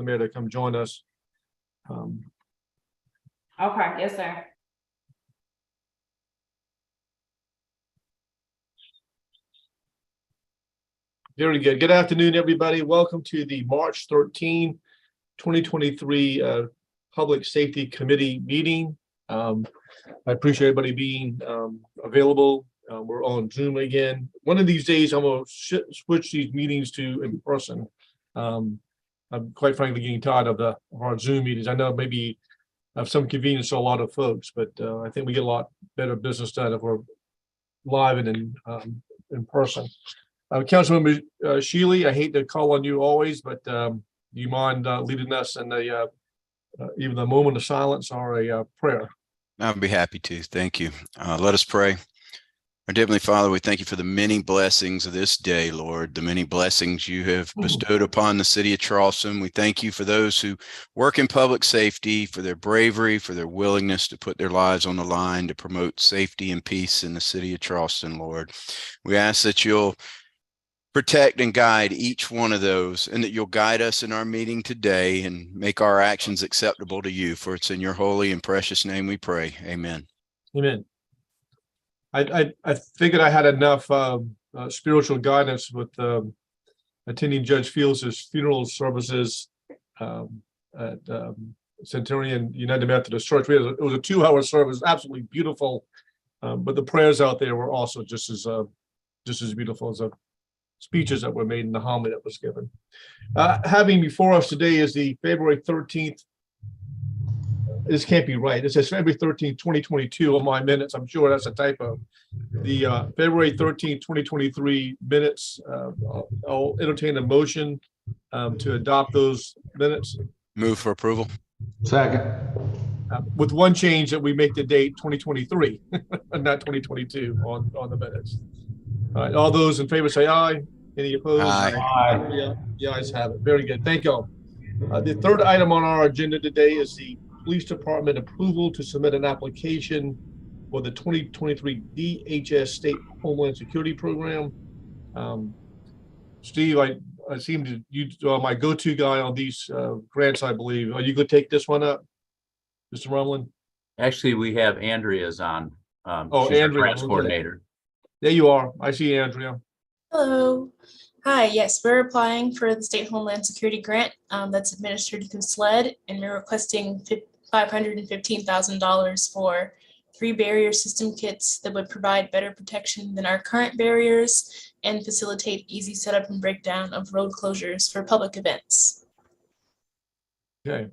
the mayor to come join us. Okay, yes, sir. Very good. Good afternoon, everybody. Welcome to the March 13, 2023 Public Safety Committee meeting. I appreciate everybody being available. We're on Zoom again. One of these days, I'm going to switch these meetings to in person. I'm quite frankly getting tired of our Zoom meetings. I know maybe have some convenience to a lot of folks, but I think we get a lot better business done if we're live and in person. Councilmember Shealy, I hate to call on you always, but do you mind leading us in even the moment of silence or a prayer? I'd be happy to. Thank you. Let us pray. Our Heavenly Father, we thank you for the many blessings of this day, Lord, the many blessings you have bestowed upon the city of Charleston. We thank you for those who work in public safety, for their bravery, for their willingness to put their lives on the line to promote safety and peace in the city of Charleston, Lord. We ask that you'll protect and guide each one of those, and that you'll guide us in our meeting today and make our actions acceptable to you. For it's in your holy and precious name we pray. Amen. Amen. I figured I had enough spiritual guidance with attending Judge Fields' funeral services at Centurion United Methodist Church. It was a 2-hour service, absolutely beautiful, but the prayers out there were also just as beautiful as the speeches that were made in the homily that was given. Having before us today is the February 13th. This can't be right. It says February 13th, 2022 on my minutes. I'm sure that's a typo. The February 13th, 2023 minutes. I'll entertain a motion to adopt those minutes. Move for approval. Second. With one change, that we make the date 2023 and not 2022 on the minutes. All right, all those in favor say aye. Any opposed? Aye. Yeah, the ayes have it. Very good. Thank you all. The third item on our agenda today is the Police Department approval to submit an application for the 2023 DHS State Homeland Security Program. Steve, I seem to you my go-to guy on these grants, I believe. Are you going to take this one up, Mr. Rumlin? Actually, we have Andrea's on. Oh, she's our Andrea, grants okay. coordinator. There you are. I see Andrea. Hello. Hi, yes, we're applying for the State Homeland Security Grant that's administered through SLED, and we're requesting $515,000 for 3 barrier system kits that would provide better protection than our current barriers and facilitate easy setup and breakdown of road closures for public events. Okay.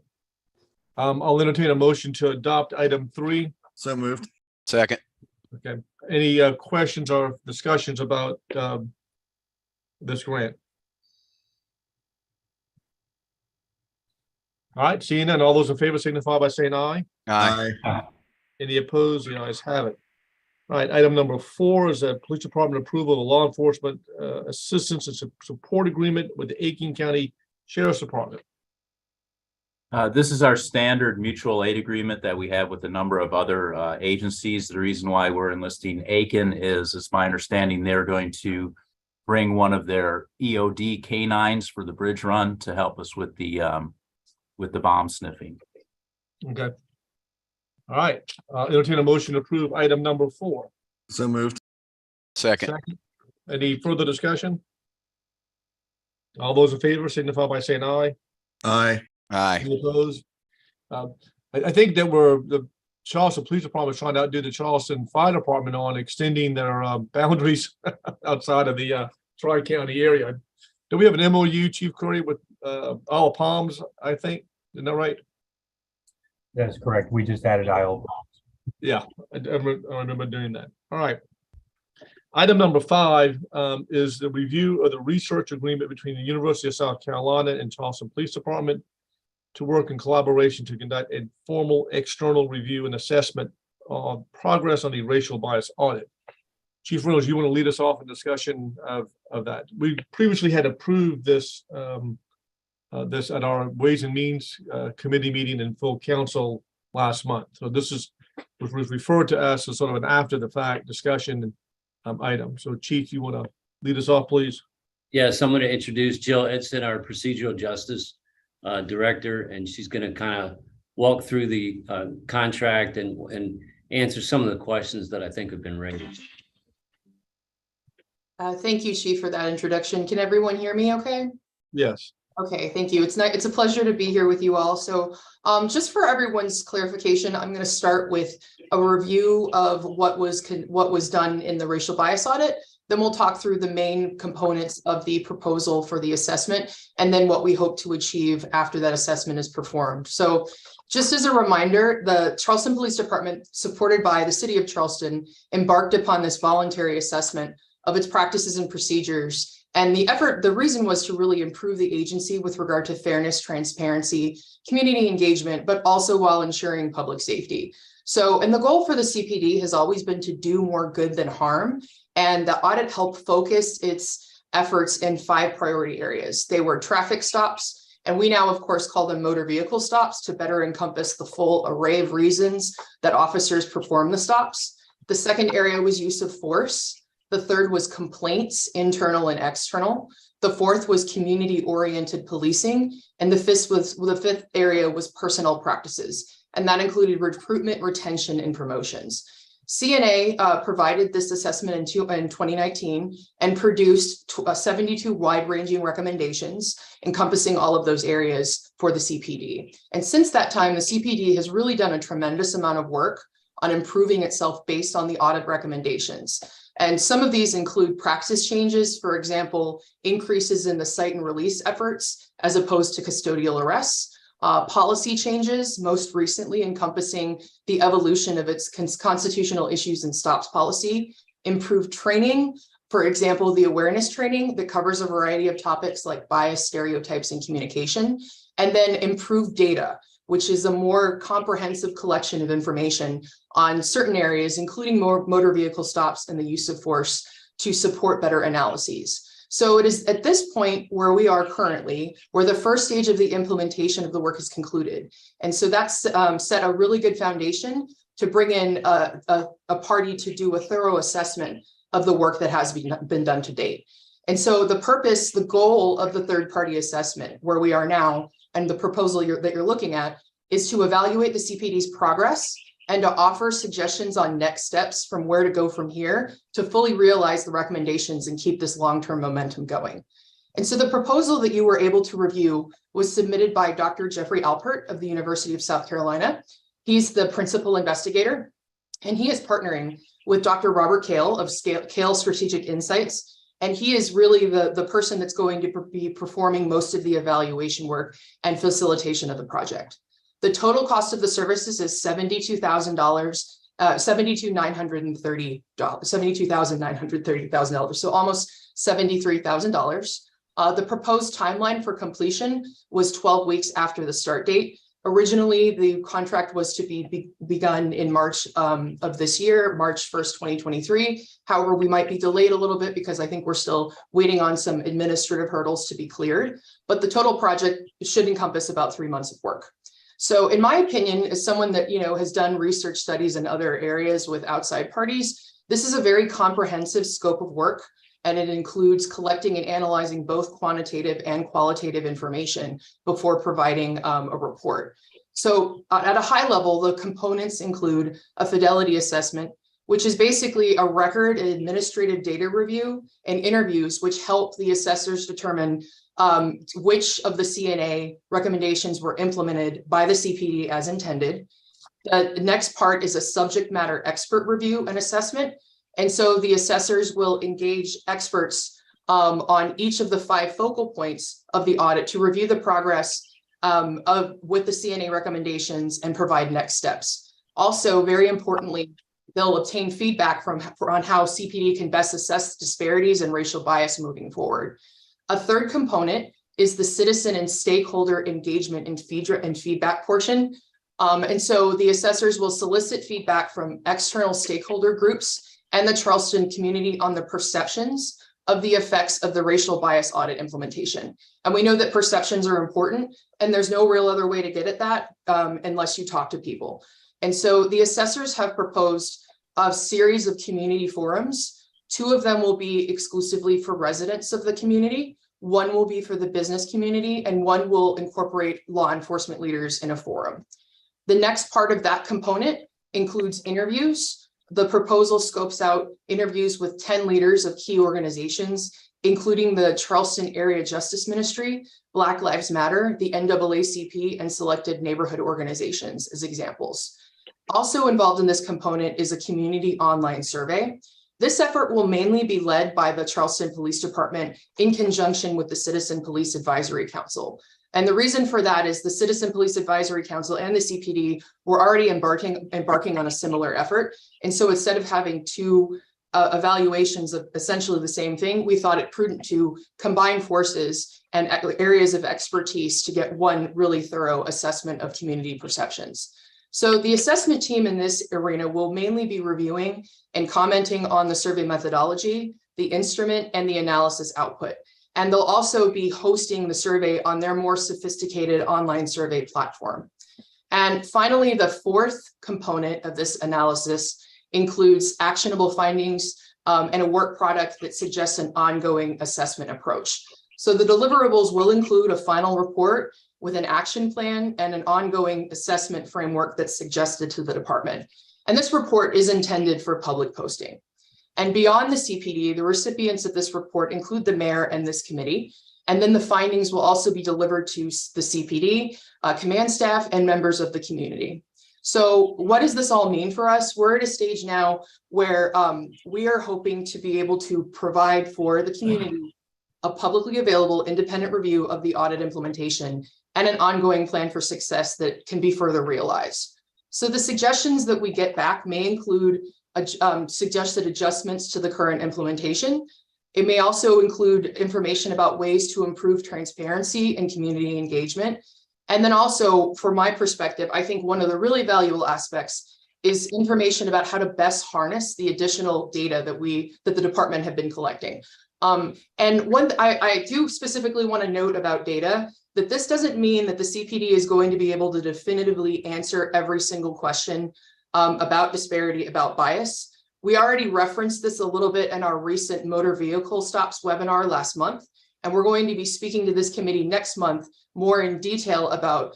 I'll entertain a motion to adopt item 3. So moved. Second. Okay. Any questions or discussions about this grant? All right, seeing none, all those in favor signify by saying aye. Aye. Any opposed? The ayes have it. All right, item number 4 is a police department approval of a law enforcement assistance and support agreement with the Aiken County Sheriff's Department. This is our standard mutual aid agreement that we have with a number of other agencies. The reason why we're enlisting Aiken is, it's my understanding, they're going to bring one of their EOD canines for the bridge run to help us with the bomb sniffing. Okay. All right, entertain a motion to approve item number 4. So moved. Second. Any further discussion? All those in favor signify by saying aye. Aye. Aye. Any opposed? I think that the Charleston Police Department is trying to outdo the Charleston Fire Department on extending their boundaries outside of the Tri-County area. Do we have an MOU, Chief Curry, with Isle of Palms, I think? Isn't that right? That's correct. We just added Isle of Palms. Yeah, I remember doing that. All right. Item number 5 is the review of the research agreement between the University of South Carolina and Charleston Police Department to work in collaboration to conduct a formal external review and assessment of progress on the racial bias audit. Chief Reynolds, you want to lead us off in discussion of that? We previously had approved this this at our Ways and Means Committee meeting in full council last month. So this was referred to us as sort of an after the fact discussion item. So Chief, you want to lead us off, please? Yes, I'm going to introduce Jill Edson, our procedural justice director, and she's going to kind of walk through the contract and answer some of the questions that I think have been raised. Thank you, Chief, for that introduction. Can everyone hear me okay? Yes. Okay, thank you. It's a pleasure to be here with you all. So just for everyone's clarification, I'm going to start with a review of what was done in the racial bias audit. Then we'll talk through the main components of the proposal for the assessment, and then what we hope to achieve after that assessment is performed. So just as a reminder, the Charleston Police Department, supported by the City of Charleston, embarked upon this voluntary assessment of its practices and procedures. And the reason was to really improve the agency with regard to fairness, transparency, community engagement, but also while ensuring public safety. So, and the goal for the CPD has always been to do more good than harm. And the audit helped focus its efforts in 5 priority areas. They were traffic stops, and we now, of course, call them motor vehicle stops to better encompass the full array of reasons that officers perform the stops. The second area was use of force. The third was complaints, internal and external. The fourth was community-oriented policing. And the fifth area was personnel practices. And that included recruitment, retention, and promotions. CNA provided this assessment in 2019 and produced 72 wide-ranging recommendations encompassing all of those areas for the CPD. And since that time, the CPD has really done a tremendous amount of work on improving itself based on the audit recommendations. And some of these include practice changes, for example, increases in the cite and release efforts as opposed to custodial arrests, policy changes, most recently encompassing the evolution of its constitutional issues and stops policy, improved training, for example, the awareness training that covers a variety of topics like bias, stereotypes, and communication, and then improved data, which is a more comprehensive collection of information on certain areas, including more motor vehicle stops and the use of force to support better analyses. So it is at this point where we are currently, where the first stage of the implementation of the work is concluded. And so that's set a really good foundation to bring in a party to do a thorough assessment of the work that has been done to date. And so the goal of the third party assessment, where we are now, and the proposal that you're looking at, is to evaluate the CPD's progress and to offer suggestions on next steps from where to go from here to fully realize the recommendations and keep this long-term momentum going. And so the proposal that you were able to review was submitted by Dr. Jeffrey Alpert of the University of South Carolina. He's the principal investigator, and he is partnering with Dr. Robert Kale of Kale Strategic Insights. And he is really the person that's going to be performing most of the evaluation work and facilitation of the project. The total cost of the services is $72,930, $72,930,000, so almost $73,000. The proposed timeline for completion was 12 weeks after the start date. Originally, the contract was to be begun in March of this year, March 1st, 2023. However, we might be delayed a little bit because I think we're still waiting on some administrative hurdles to be cleared, but the total project should encompass about 3 months of work. So in my opinion, as someone that has done research studies in other areas with outside parties, this is a very comprehensive scope of work, and it includes collecting and analyzing both quantitative and qualitative information before providing a report. So at a high level, the components include a fidelity assessment, which is basically a record and administrative data review and interviews, which help the assessors determine which of the CNA recommendations were implemented by the CPD as intended. The next part is a subject matter expert review and assessment. And so the assessors will engage experts on each of the 5 focal points of the audit to review the progress with the CNA recommendations and provide next steps. Also, very importantly, they'll obtain feedback on how CPD can best assess disparities and racial bias moving forward. A third component is the citizen and stakeholder engagement and feedback portion. And so the assessors will solicit feedback from external stakeholder groups and the Charleston community on the perceptions of the effects of the racial bias audit implementation. And we know that perceptions are important, and there's no real other way to get at that unless you talk to people. And so the assessors have proposed a series of community forums. 2 of them will be exclusively for residents of the community. one will be for the business community, and one will incorporate law enforcement leaders in a forum. The next part of that component includes interviews. The proposal scopes out interviews with 10 leaders of key organizations, including the Charleston Area Justice Ministry, Black Lives Matter, the NAACP, and selected neighborhood organizations as examples. Also involved in this component is a community online survey. This effort will mainly be led by the Charleston Police Department in conjunction with the Citizen Police Advisory Council. And the reason for that is the Citizen Police Advisory Council and the CPD were already embarking on a similar effort. And so instead of having two evaluations of essentially the same thing, we thought it prudent to combine forces and areas of expertise to get one really thorough assessment of community perceptions. So the assessment team in this arena will mainly be reviewing and commenting on the survey methodology, the instrument, and the analysis output. And they'll also be hosting the survey on their more sophisticated online survey platform. And finally, the fourth component of this analysis includes actionable findings and a work product that suggests an ongoing assessment approach. So the deliverables will include a final report with an action plan and an ongoing assessment framework that's suggested to the department. And this report is intended for public posting. And beyond the CPD, the recipients of this report include the mayor and this committee. And then the findings will also be delivered to the CPD, command staff, and members of the community. So what does this all mean for us? We're at a stage now where we are hoping to be able to provide for the community a publicly available independent review of the audit implementation and an ongoing plan for success that can be further realized. So the suggestions that we get back may include suggested adjustments to the current implementation. It may also include information about ways to improve transparency and community engagement. And then also, from my perspective, I think one of the really valuable aspects is information about how to best harness the additional data that the department have been collecting. And I do specifically want to note about data that this doesn't mean that the CPD is going to be able to definitively answer every single question about disparity, about bias. We already referenced this a little bit in our recent motor vehicle stops webinar last month, and we're going to be speaking to this committee next month more in detail about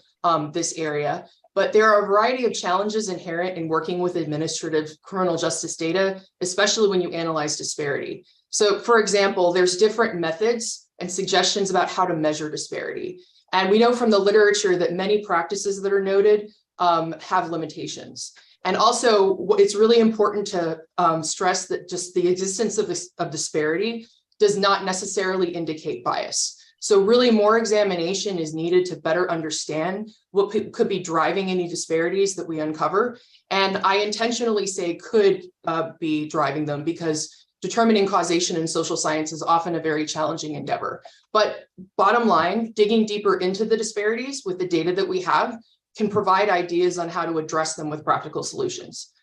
this area. But there are a variety of challenges inherent in working with administrative criminal justice data, especially when you analyze disparity. So for example, there's different methods and suggestions about how to measure disparity. And we know from the literature that many practices that are noted have limitations. And also, it's really important to stress that just the existence of disparity does not necessarily indicate bias. So really more examination is needed to better understand what could be driving any disparities that we uncover. And I intentionally say could be driving them because determining causation in social science is often a very challenging endeavor. But bottom line, digging deeper into the disparities with the data that we have can provide ideas on how to address them with practical solutions.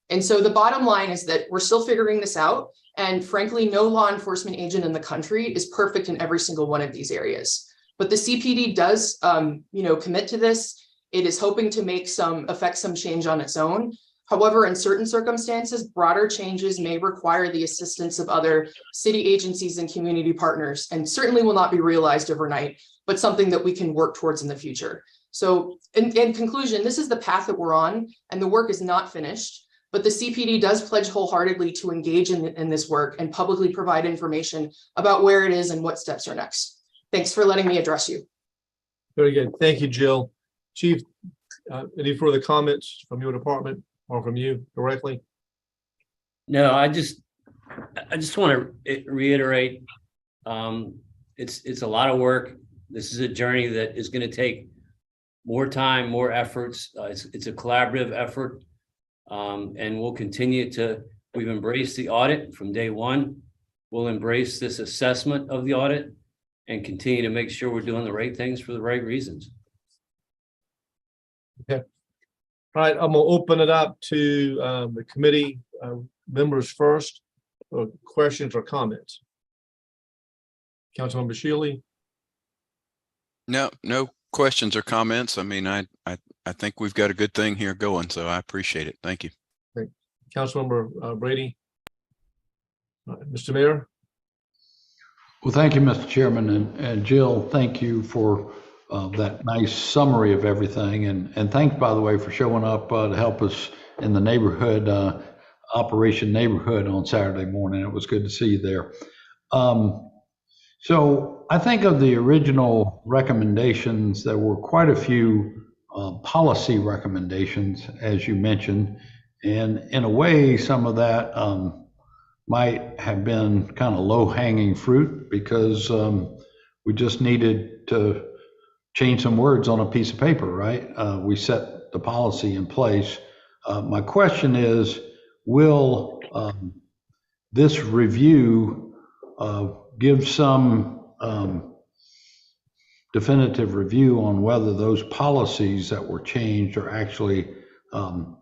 And so the bottom line is that we're still figuring this out. And frankly, no law enforcement agent in the country is perfect in every single one of these areas. But the CPD does commit to this. It is hoping to affect some change on its own. However, in certain circumstances, broader changes may require the assistance of other city agencies and community partners, and certainly will not be realized overnight, but something that we can work towards in the future. So in conclusion, this is the path that we're on, and the work is not finished, but the CPD does pledge wholeheartedly to engage in this work and publicly provide information about where it is and what steps are next. Thanks for letting me address you. Very good. Thank you, Jill. Chief, any further comments from your department or from you directly? No, I just want to reiterate, it's a lot of work. This is a journey that is going to take more time, more efforts. It's a collaborative effort, and we'll continue to. We've embraced the audit from day one. We'll embrace this assessment of the audit and continue to make sure we're doing the right things for the right reasons. Okay. All right, I'm going to open it up to the committee members first for questions or comments. Councilmember Shealy. No questions or comments. I mean, I think we've got a good thing here going, so I appreciate it. Thank you. Great. Councilmember Brady. Mr. Mayor. Well, thank you, Mr. Chairman, and Jill, thank you for that nice summary of everything. And thanks, by the way, for showing up to help us in the neighborhood, Operation Neighborhood on Saturday morning. It was good to see you there. So I think of the original recommendations, there were quite a few policy recommendations, as you mentioned. And in a way, some of that might have been kind of low-hanging fruit because we just needed to change some words on a piece of paper, right? We set the policy in place. My question is, will this review give some definitive review on whether those policies that were changed are actually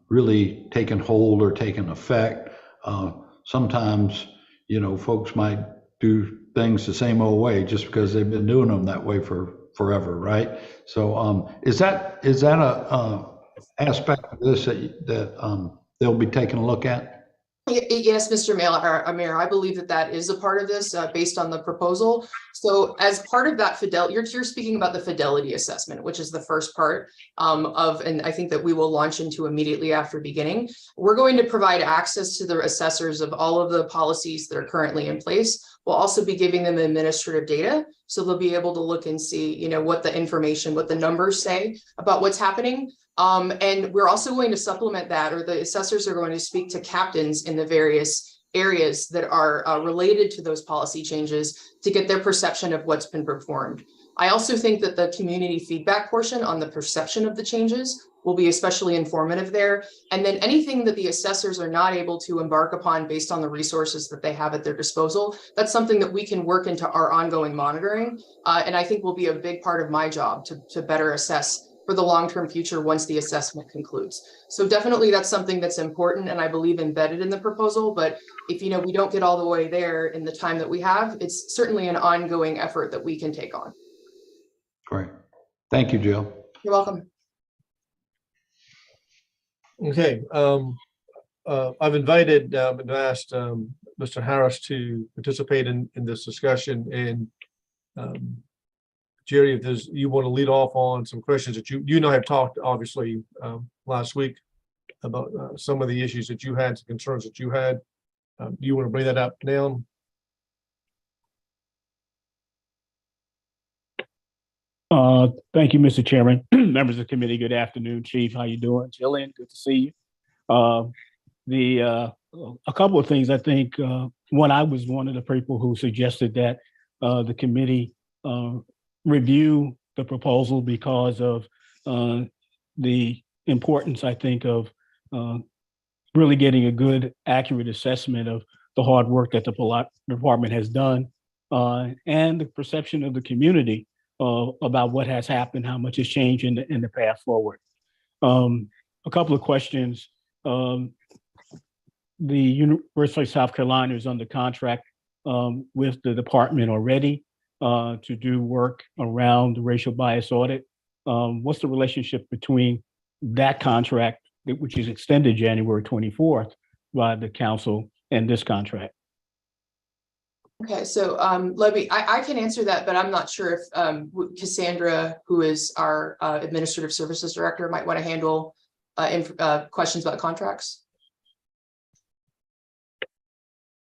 really taking hold or taking effect? Sometimes, you know, folks might do things the same old way just because they've been doing them that way for forever, right? So is that a aspect of this that they'll be taking a look at? Yes, Mr. Mayor, I believe that is a part of this based on the proposal. So as part of that fidelity, you're speaking about the fidelity assessment, which is the first part and I think that we will launch into immediately after beginning. We're going to provide access to the assessors of all of the policies that are currently in place. We'll also be giving them administrative data. So they'll be able to look and see, you know, what the information, what the numbers say about what's happening. And we're also going to supplement that, or the assessors are going to speak to captains in the various areas that are related to those policy changes to get their perception of what's been performed. I also think that the community feedback portion on the perception of the changes will be especially informative there. And then anything that the assessors are not able to embark upon based on the resources that they have at their disposal, that's something that we can work into our ongoing monitoring. And I think will be a big part of my job to better assess for the long-term future once the assessment concludes. So definitely that's something that's important and I believe embedded in the proposal, but if we don't get all the way there in the time that we have, it's certainly an ongoing effort that we can take on. Great. Thank you, Jill. You're welcome. Okay, I've invited and asked Mr. Harris to participate in this discussion, and Jerry, if you want to lead off on some questions that you and I have talked obviously last week about some of the issues that you had, some concerns that you had. Do you want to bring that up now? Thank you, Mr. Chairman. Members of the committee, good afternoon. Chief, how you doing? Jillian, good to see you. A couple of things, I think, one, I was one of the people who suggested that the committee review the proposal because of the importance, I think, of really getting a good, accurate assessment of the hard work that the department has done and the perception of the community about what has happened, how much has changed in the path forward. A couple of questions. The University of South Carolina is under contract with the department already to do work around the racial bias audit. What's the relationship between that contract, which is extended January 24th by the council, and this contract? Okay, so I can answer that, but I'm not sure if Cassandra, who is our Administrative Services Director, might want to handle questions about contracts.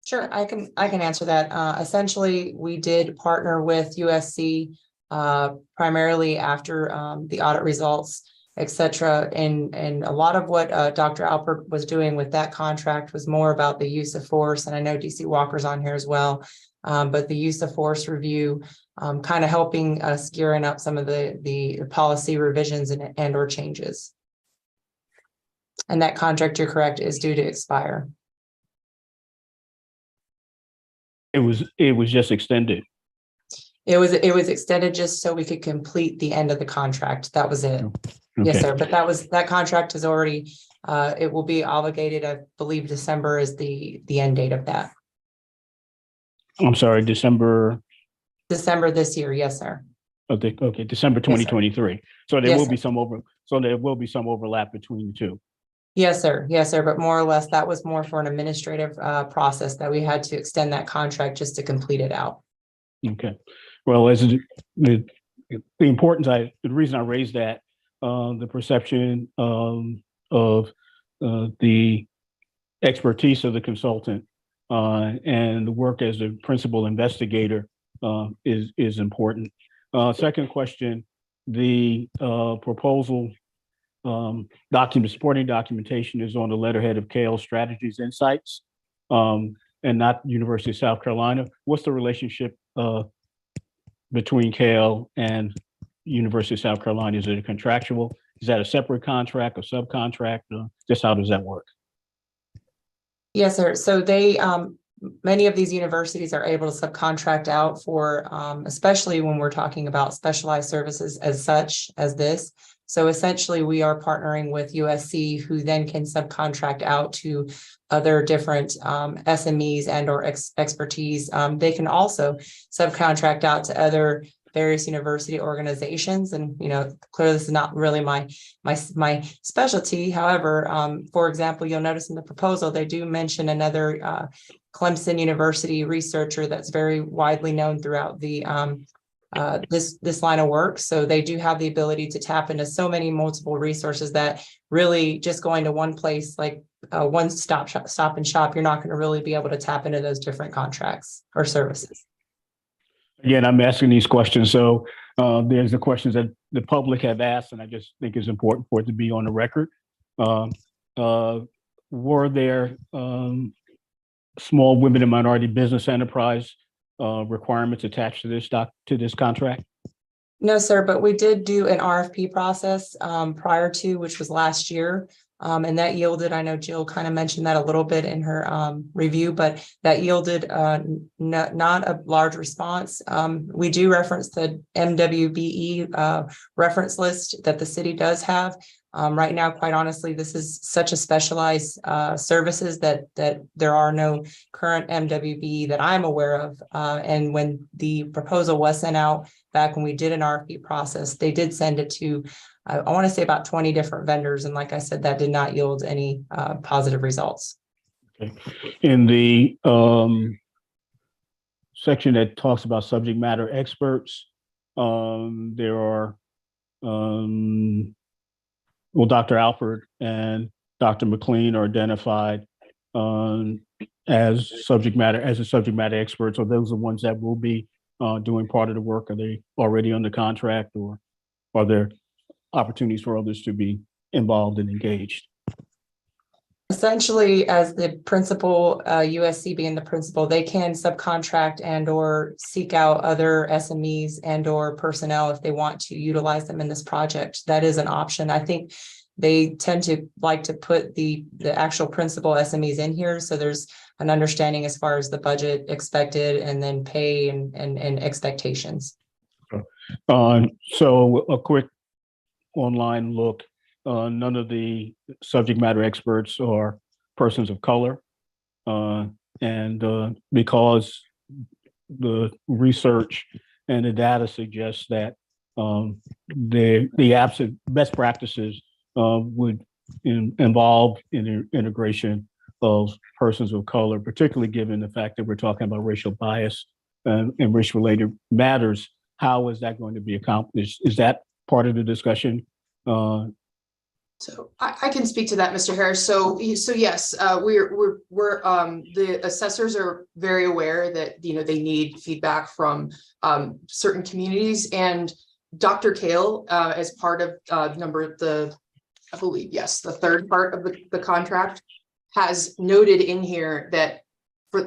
Sure, I can answer that. Essentially, we did partner with USC primarily after the audit results, et cetera. And a lot of what Dr. Alpert was doing with that contract was more about the use of force. And I know DC Walker's on here as well. But the use of force review, kind of helping us gearing up some of the policy revisions and or changes. And that contract, you're correct, is due to expire. It was just extended. It was extended just so we could complete the end of the contract. That was it. Okay. Yes, sir. But that contract is already it will be obligated. I believe December is the end date of that. I'm sorry, December this year. Yes, sir. Okay, December 2023. Yes, so there will be some overlap between the two. Yes, sir. Yes, sir. But more or less, that was more for an administrative process that we had to extend that contract just to complete it out. Okay. Well, as the importance, the reason I raised that, the perception of the expertise of the consultant and the work as a principal investigator is important. Second question, the proposal supporting documentation is on the letterhead of Kale Strategies Insights and not University of South Carolina. What's the relationship between Kale and University of South Carolina? Is it a contractual? Is that a separate contract, a subcontract? Just how does that work? Yes, sir. So they, many of these universities are able to subcontract out for, especially when we're talking about specialized services as such as this. So essentially, we are partnering with USC, who then can subcontract out to other different SMEs and or expertise. They can also subcontract out to other various university organizations. And, you know, clearly this is not really my specialty. However, for example, you'll notice in the proposal, they do mention another Clemson University researcher that's very widely known throughout the this line of work. So they do have the ability to tap into so many multiple resources that really just going to one place, like one stop and shop, you're not going to really be able to tap into those different contracts or services. Again, I'm asking these questions. So there's the questions that the public have asked, and I just think it's important for it to be on the record. Were there small women and minority business enterprise requirements attached to this contract? No, sir, but we did do an RFP process prior to, which was last year. And that yielded, I know Jill kind of mentioned that a little bit in her review, but that yielded not a large response. We do reference the MWBE reference list that the city does have. Right now, quite honestly, this is such a specialized services that there are no current MWBE that I'm aware of. And when the proposal was sent out back when we did an RFP process, they did send it to I want to say about 20 different vendors. And like I said, that did not yield any positive results. Okay. In the section that talks about subject matter experts, there are, well, Dr. Alford and Dr. McLean are identified as subject matter experts. So those are the ones that will be doing part of the work. Are they already under contract, or are there opportunities for others to be involved and engaged? Essentially, as the principal, USC being the principal, they can subcontract and or seek out other SMEs and or personnel if they want to utilize them in this project. That is an option. I think they tend to like to put the actual principal SMEs in here. So there's an understanding as far as the budget expected and then pay and expectations. So a quick online look, none of the subject matter experts are persons of color. And because the research and the data suggests that the absent best practices would involve integration of persons of color, particularly given the fact that we're talking about racial bias and race-related matters. How is that going to be accomplished? Is that part of the discussion? So I can speak to that, Mr. Harris. So yes, we're the assessors are very aware that, you know, they need feedback from certain communities, and Dr. Kale, as part of I believe, yes, the third part of the contract, has noted in here that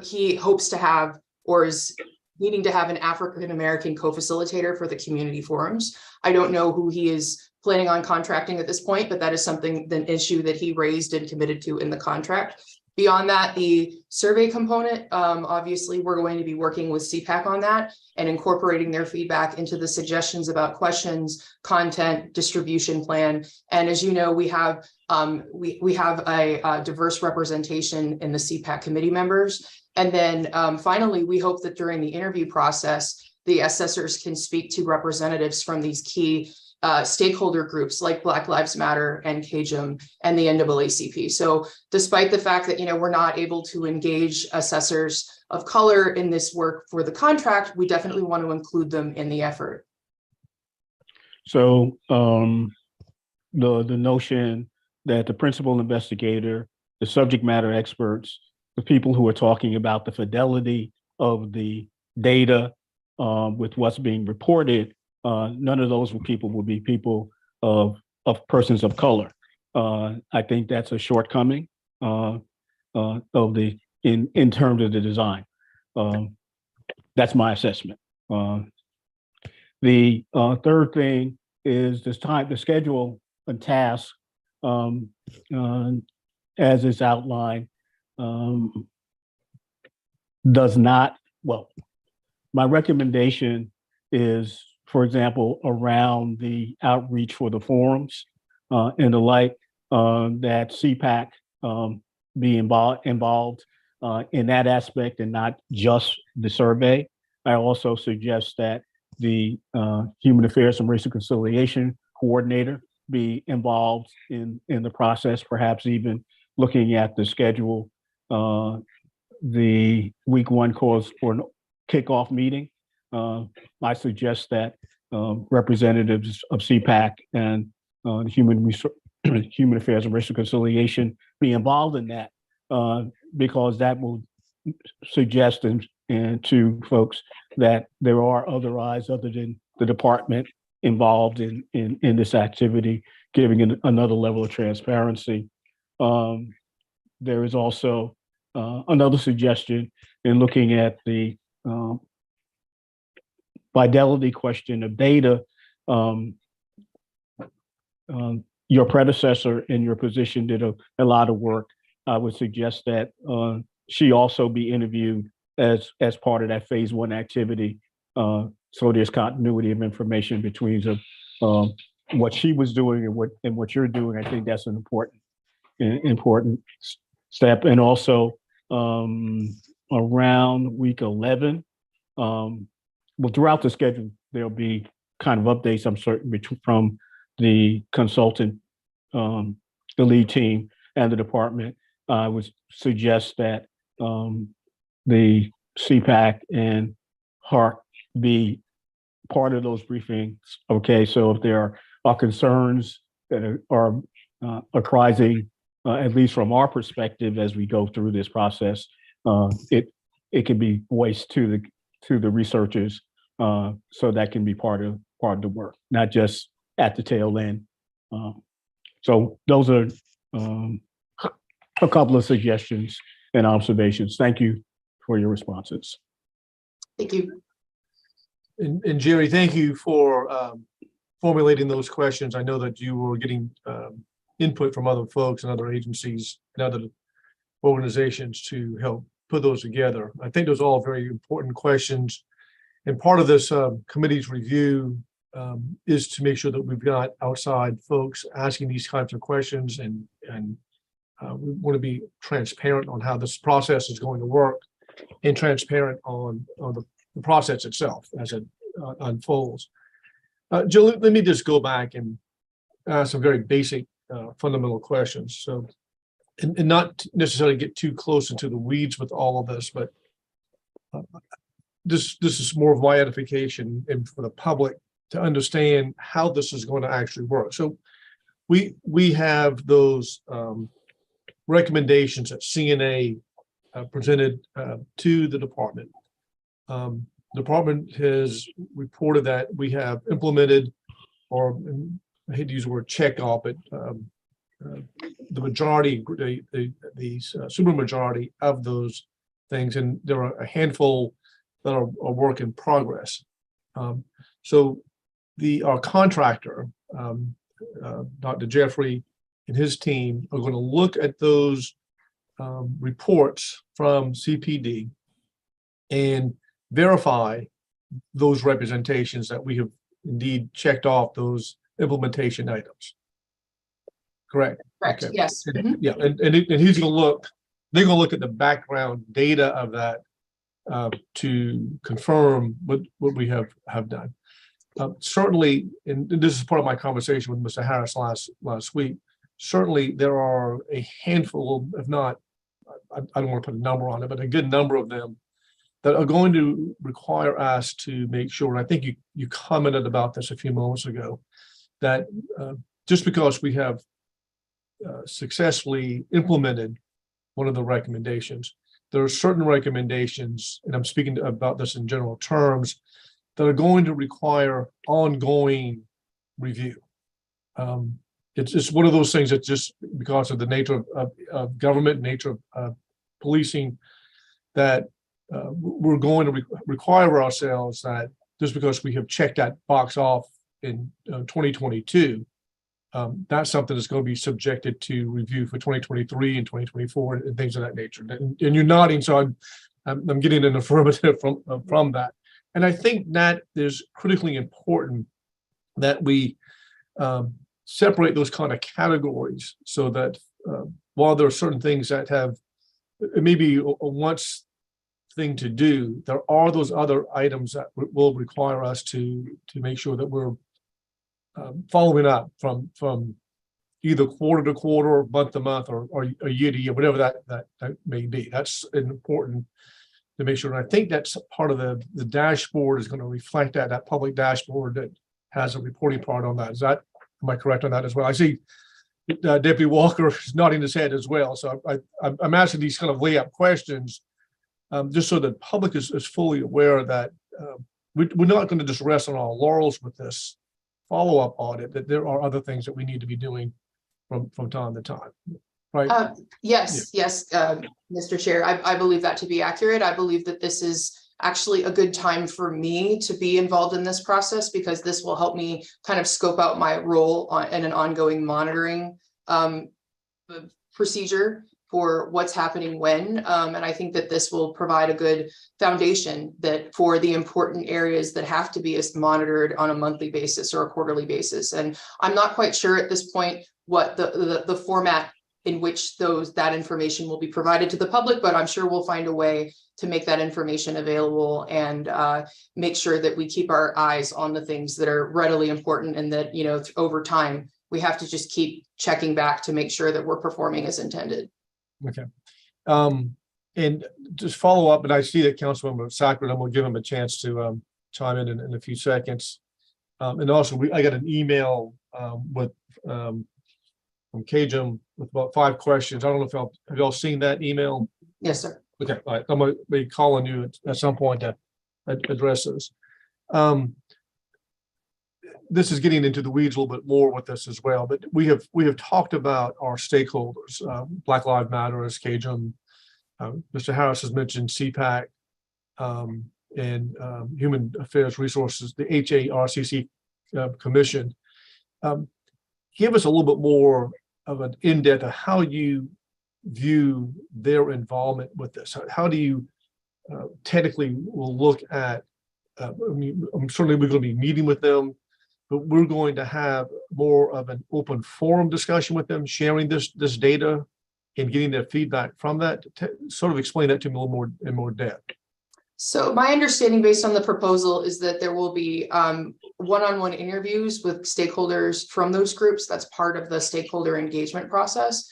he hopes to have, or is needing to have, an African-American co-facilitator for the community forums. I don't know who he is planning on contracting at this point, but that is an issue that he raised and committed to in the contract. Beyond that, the survey component, obviously, we're going to be working with CPAC on that and incorporating their feedback into the suggestions about questions, content, distribution plan. And as you know, we have a diverse representation in the CPAC committee members. And then finally, we hope that during the interview process, the assessors can speak to representatives from these key stakeholder groups like Black Lives Matter and KJM and the NAACP. So despite the fact that, we're not able to engage assessors of color in this work for the contract, we definitely want to include them in the effort. So the notion that the principal investigator, the subject matter experts, the people who are talking about the fidelity of the data with what's being reported, none of those people will be people of persons of color. I think that's a shortcoming of the in terms of the design. That's my assessment. The third thing is the schedule and task as is outlined does not, well, my recommendation is, for example, around the outreach for the forums and the like, that CPAC be involved in that aspect and not just the survey. I also suggest that the Human Affairs and Racial Reconciliation Coordinator be involved in the process, perhaps even looking at the schedule, the week one calls for an kickoff meeting. I suggest that representatives of CPAC and Human Affairs and Racial Reconciliation be involved in that, because that will suggest and to folks that there are other eyes other than the department involved in this activity, giving it another level of transparency. There is also another suggestion in looking at the fidelity question of data. Your predecessor in your position did a lot of work. I would suggest that she also be interviewed as part of that phase one activity. So there's continuity of information between what she was doing and what you're doing. I think that's an important step. And also around week 11, well, throughout the schedule, there'll be kind of updates, I'm certain, from the consultant, the lead team, and the department. I would suggest that the CPAC and HARC be part of those briefings. Okay, so if there are concerns that are arising, at least from our perspective as we go through this process, it can be voiced to the researchers, so that can be part of the work, not just at the tail end. So those are a couple of suggestions and observations. Thank you for your responses. Thank you. And Jerry, thank you for formulating those questions. I know that you were getting input from other folks and other agencies and other organizations to help put those together. I think those are all very important questions. And part of this committee's review is to make sure that we've got outside folks asking these kinds of questions, and we want to be transparent on how this process is going to work, and transparent on the process itself as it unfolds. Jill, let me just go back and ask some very basic fundamental questions. So, and not necessarily get too close into the weeds with all of this, but this is more of my edification and for the public to understand how this is going to actually work. So we have those recommendations that CNA presented to the department. The department has reported that we have implemented, or I hate to use the word check off, but the majority, the super majority of those things, and there are a handful that are a work in progress. So our contractor, Dr. Jeffrey and his team are going to look at those reports from CPD and verify those representations that we have indeed checked off those implementation items. Correct. Correct. Okay. Yes. And, yeah, and he's going to look. They're going to look at the background data of that to confirm what we have done. certainly, and this is part of my conversation with Mr. Harris last week, certainly there are a handful, if not, I don't want to put a number on it, but a good number of them that are going to require us to make sure, and I think you commented about this a few moments ago, that just because we have successfully implemented one of the recommendations, there are certain recommendations, and I'm speaking about this in general terms, that are going to require ongoing review. It's one of those things that just because of the nature of government, nature of policing, that we're going to require ourselves that just because we have checked that box off in 2022, that's something that's going to be subjected to review for 2023 and 2024 and things of that nature. And you're nodding, so I'm getting an affirmative from that. And I think that is critically important that we separate those kind of categories so that while there are certain things that have maybe a once thing to do, there are those other items that will require us to make sure that we're following up from either quarter to quarter, month to month, or year to year, whatever that may be. That's important to make sure. And I think that's part of the dashboard is going to reflect that public dashboard that has a reporting part on that. Am I correct on that as well? I see Deputy Walker is nodding his head as well. So I'm asking these kind of layup questions just so the public is fully aware that we're not going to just rest on our laurels with this follow-up audit, that there are other things that we need to be doing from time to time, right? Yes, Mr. Chair, I believe that to be accurate. I believe that this is actually a good time for me to be involved in this process because this will help me kind of scope out my role in an ongoing monitoring procedure for what's happening when. And I think that this will provide a good foundation that for the important areas that have to be monitored on a monthly basis or a quarterly basis. And I'm not quite sure at this point what the format in which that information will be provided to the public, but I'm sure we'll find a way to make that information available and make sure that we keep our eyes on the things that are readily important and that, over time, we have to just keep checking back to make sure that we're performing as intended. Okay. And just follow up, and I see that Councilmember Sacred, I'm going to give him a chance to chime in a few seconds. And also, I got an email from KJM with about 5 questions. I don't know if have y'all seen that email? Yes, sir. Okay, all right. I'm going to be calling you at some point to address those. This is getting into the weeds a little bit more with this as well, but we have talked about our stakeholders, Black Lives Matter, KJM. Mr. Harris has mentioned CPAC and Human Affairs Resources, the HARCC Commission. Give us a little bit more of an in-depth of how you view their involvement with this. How do you technically will look at, certainly we're going to be meeting with them, but we're going to have more of an open forum discussion with them, sharing this data and getting their feedback from that. Sort of explain that to me a little more in more depth. So my understanding based on the proposal is that there will be one-on-one interviews with stakeholders from those groups. That's part of the stakeholder engagement process.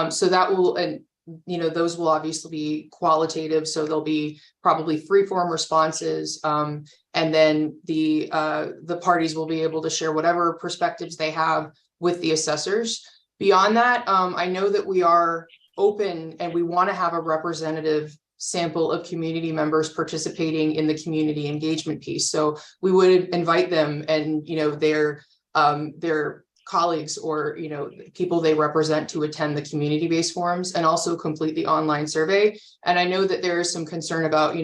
So that will, and those will obviously be qualitative. So there'll be probably free-form responses. And then the parties will be able to share whatever perspectives they have with the assessors. Beyond that, I know that we are open and we want to have a representative sample of community members participating in the community engagement piece. So we would invite them and their colleagues or people they represent to attend the community-based forums and also complete the online survey. And I know that there is some concern about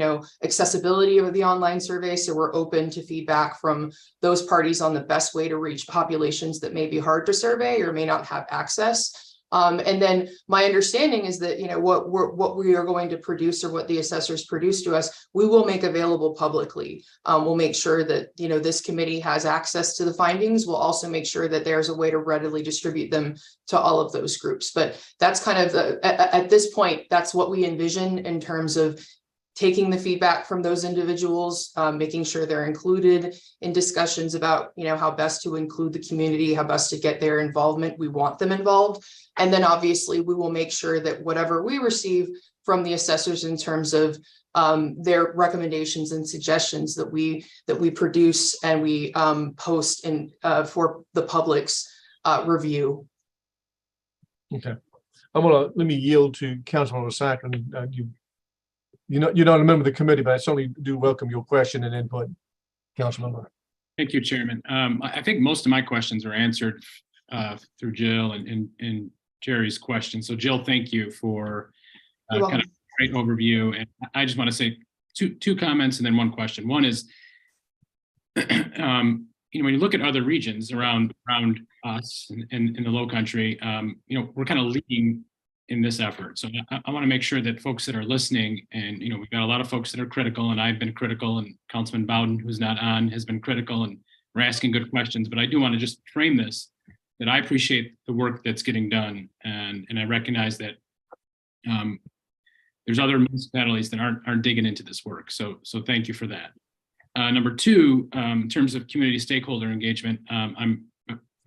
accessibility of the online survey. So we're open to feedback from those parties on the best way to reach populations that may be hard to survey or may not have access. And then my understanding is that, what we are going to produce or what the assessors produce to us, we will make available publicly. We'll make sure that, this committee has access to the findings. We'll also make sure that there's a way to readily distribute them to all of those groups. But that's kind of at this point, that's what we envision in terms of taking the feedback from those individuals, making sure they're included in discussions about, how best to include the community, how best to get their involvement. We want them involved. And then obviously we will make sure that whatever we receive from the assessors in terms of their recommendations and suggestions that we produce and we post in for the public's review. Okay. Let me yield to Councilmember Sacklin. You don't remember the committee, but I certainly do welcome your question and input, Councilmember. Thank you, Chairman. I think most of my questions were answered through Jill and Jerry's question. So Jill, thank you for kind of a great overview. And I just want to say two comments and then one question. One is, when you look at other regions around us in the Low Country, we're kind of leading in this effort. So I want to make sure that folks that are listening, and we've got a lot of folks that are critical, and I've been critical, and Councilman Bowden, who's not on, has been critical, and we're asking good questions. But I do want to just frame this, that I appreciate the work that's getting done, and I recognize that there's other municipalities that aren't digging into this work. So thank you for that. Number two, in terms of community stakeholder engagement, I'm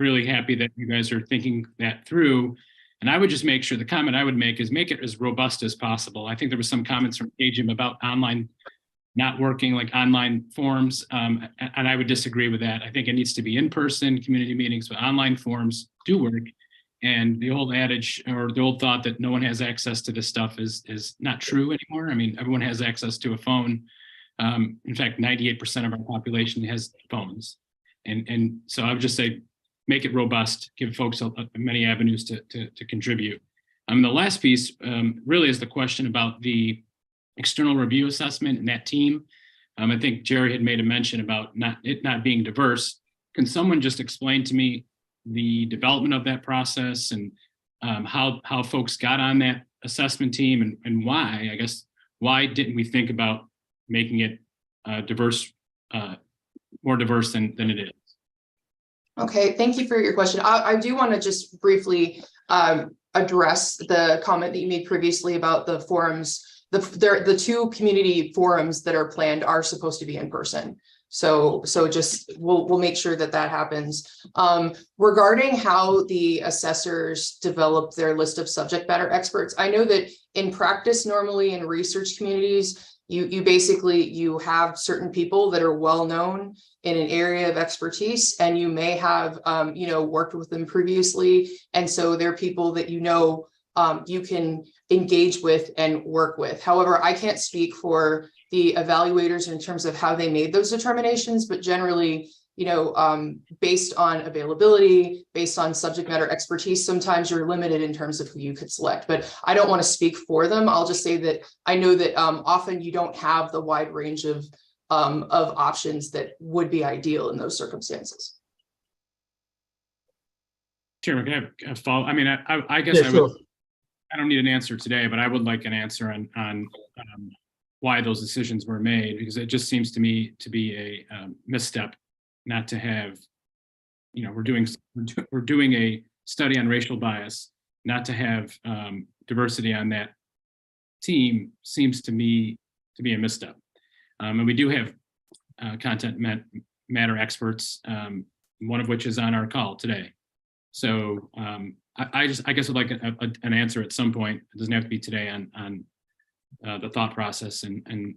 really happy that you guys are thinking that through. And I would just make sure, the comment I would make is make it as robust as possible. I think there was some comments from Jim about online not working, like online forums, and I would disagree with that. I think it needs to be in-person community meetings, but online forums do work. And the old adage, or the old thought that no one has access to this stuff is not true anymore. I mean, everyone has access to a phone. In fact, 98% of our population has phones. And so I would just say, make it robust, give folks many avenues to contribute. The last piece really is the question about the external review assessment and that team. I think Jerry had made a mention about it not being diverse. Can someone just explain to me the development of that process and how folks got on that assessment team and why, I guess, why didn't we think about making it diverse, more diverse than it is? Okay, thank you for your question. I do want to just briefly address the comment that you made previously about the forums. The two community forums that are planned are supposed to be in person. So just we'll make sure that happens. Regarding how the assessors develop their list of subject matter experts, I know that in practice, normally in research communities, you basically have certain people that are well known in an area of expertise, and you may have worked with them previously, and so they're people that you can engage with and work with. However, I can't speak for the evaluators in terms of how they made those determinations, but generally, based on availability, based on subject matter expertise, sometimes you're limited in terms of who you could select. But I don't want to speak for them. I'll just say that I know that often you don't have the wide range of options that would be ideal in those circumstances. Chairman, can I have a follow? I mean, I guess Yeah, sure. I don't need an answer today, but I would like an answer on why those decisions were made, because it just seems to me to be a misstep not to have, we're doing a study on racial bias, not to have diversity on that team seems to me to be a misstep. And we do have content matter experts, one of which is on our call today. So I guess I'd like an answer at some point. It doesn't have to be today on the thought process and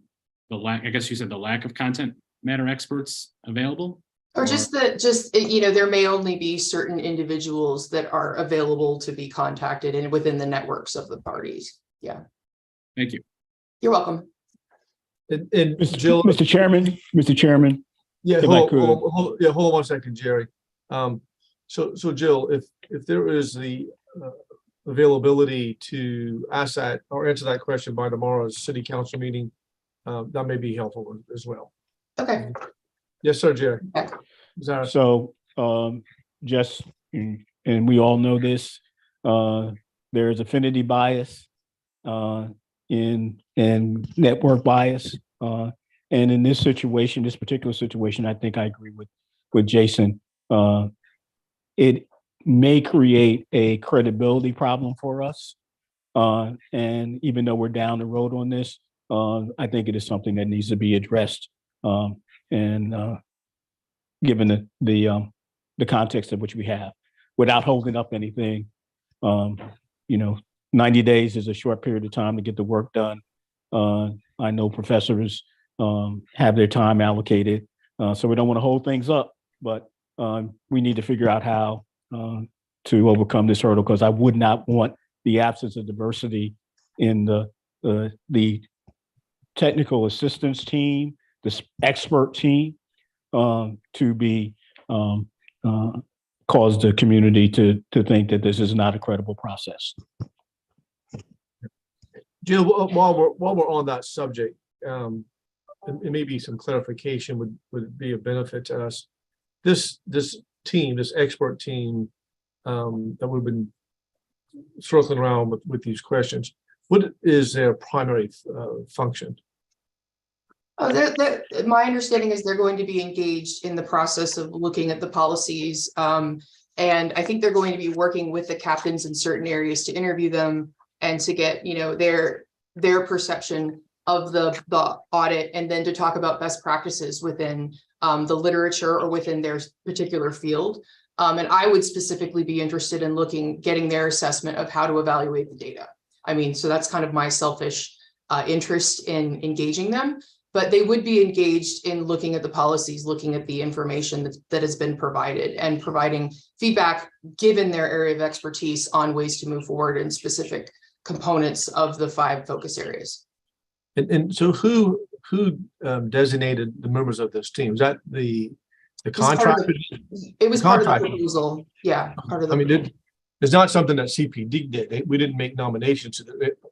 the lack, I guess you said the lack of content matter experts available. Or just there may only be certain individuals that are available to be contacted and within the networks of the parties. Yeah. Thank you. You're welcome. And Jill, Mr. Chairman. yeah, if I could. hold on 1 second, Jerry. So Jill, if there is the availability to ask that or answer that question by tomorrow's city council meeting, that may be helpful as well. Okay. Yes, sir, Jerry. Okay. Zara. So just, and we all know this, there's affinity bias and network bias. And in this situation, this particular situation, I think I agree with Jason. It may create a credibility problem for us. And even though we're down the road on this, I think it is something that needs to be addressed. And given the context of which we have, without holding up anything, 90 days is a short period of time to get the work done. I know professors have their time allocated, so we don't want to hold things up, but we need to figure out how to overcome this hurdle, because I would not want the absence of diversity in the technical assistance team, this expert team, to be cause the community to think that this is not a credible process. Jill, while we're on that subject, and maybe some clarification would be a benefit to us. This team, this expert team that we've been circling around with these questions, what is their primary function? My understanding is they're going to be engaged in the process of looking at the policies. And I think they're going to be working with the captains in certain areas to interview them and to get, their perception of the audit, and then to talk about best practices within the literature or within their particular field. And I would specifically be interested in getting their assessment of how to evaluate the data. So that's kind of my selfish interest in engaging them. But they would be engaged in looking at the policies, looking at the information that has been provided, and providing feedback given their area of expertise on ways to move forward in specific components of the 5 focus areas. And so who designated the members of this team? Is that the contractor? It was part of the proposal. Yeah, part of the. It's not something that CPD did. We didn't make nominations,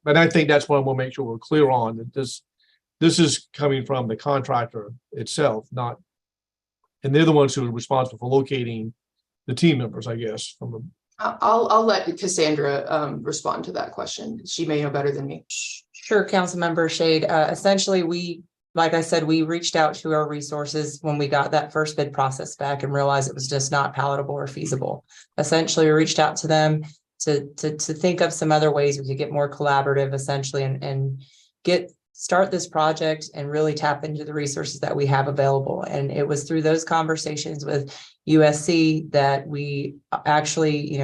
but I think that's what we'll make sure we're clear on, that this is coming from the contractor itself, and they're the ones who are responsible for locating the team members, I guess. I'll let Cassandra respond to that question. She may know better than me. Sure, Councilmember Shade. Essentially, like I said, we reached out to our resources when we got that first bid process back and realized it was just not palatable or feasible. Essentially, we reached out to them to think of some other ways we could get more collaborative, essentially, and start this project and really tap into the resources that we have available. And it was through those conversations with USC that we actually,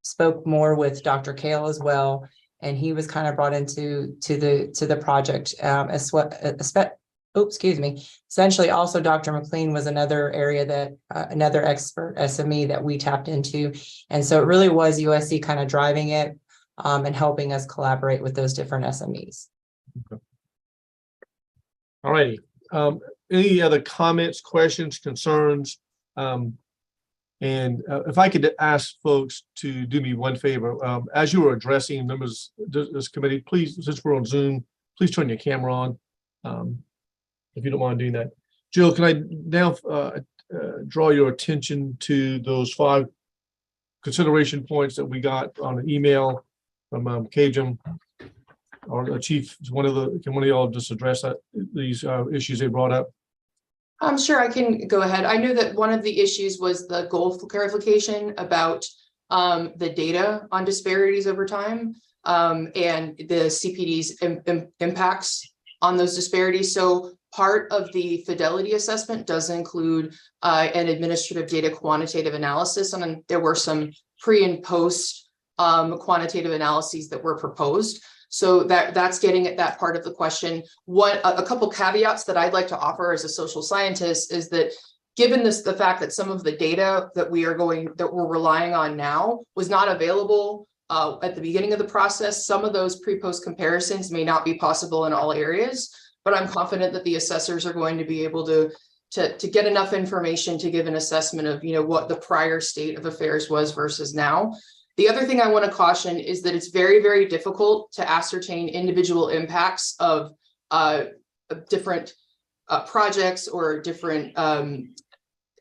spoke more with Dr. Kale as well. And he was kind of brought into the project Essentially, also Dr. McLean was another area that another expert SME that we tapped into. And so it really was USC kind of driving it and helping us collaborate with those different SMEs. Okay. All righty. Any other comments, questions, concerns? And if I could ask folks to do me one favor, as you are addressing members of this committee, please, since we're on Zoom, please turn your camera on, if you don't mind doing that. Jill, can I now draw your attention to those 5 consideration points that we got on an email from Kajum, or Chief? Can one of y'all just address these issues they brought up? I'm sure I can go ahead. I know that one of the issues was the goal clarification about the data on disparities over time and the CPD's impacts on those disparities. So part of the fidelity assessment does include an administrative data quantitative analysis, and there were some pre and post quantitative analyses that were proposed. So that's getting at that part of the question. A couple caveats that I'd like to offer as a social scientist is that given the fact that some of the data that we're relying on now was not available at the beginning of the process, some of those pre-post comparisons may not be possible in all areas, but I'm confident that the assessors are going to be able to get enough information to give an assessment of what the prior state of affairs was versus now. The other thing I want to caution is that it's very, very difficult to ascertain individual impacts of different projects or different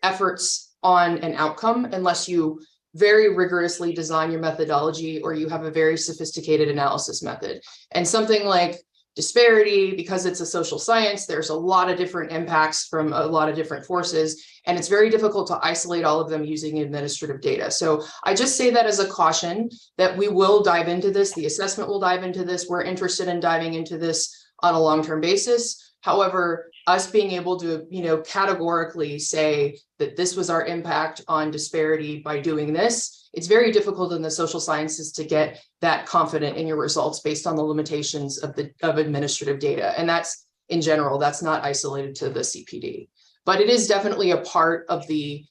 efforts on an outcome unless you very rigorously design your methodology or you have a very sophisticated analysis method. And something like disparity, because it's a social science, there's a lot of different impacts from a lot of different forces, and it's very difficult to isolate all of them using administrative data. So I just say that as a caution that we will dive into this. The assessment will dive into this. We're interested in diving into this on a long-term basis. However, us being able to, categorically say that this was our impact on disparity by doing this, it's very difficult in the social sciences to get that confident in your results based on the limitations of administrative data. And that's in general, that's not isolated to the CPD, but it is definitely a part of the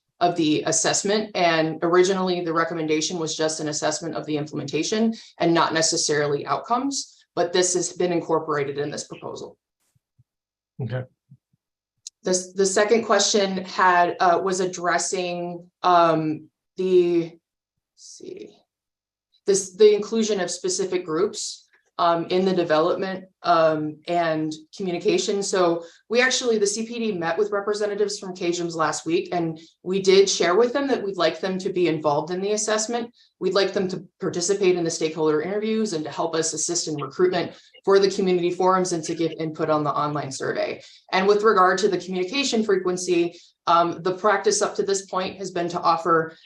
assessment. And originally the recommendation was just an assessment of the implementation and not necessarily outcomes, but this has been incorporated in this proposal. Okay. The second question was addressing the inclusion of specific groups in the development and communication. So the CPD met with representatives from KGIMS last week, and we did share with them that we'd like them to be involved in the assessment. We'd like them to participate in the stakeholder interviews and to help us assist in recruitment for the community forums and to give input on the online survey. And with regard to the communication frequency, the practice up to this point has been to offer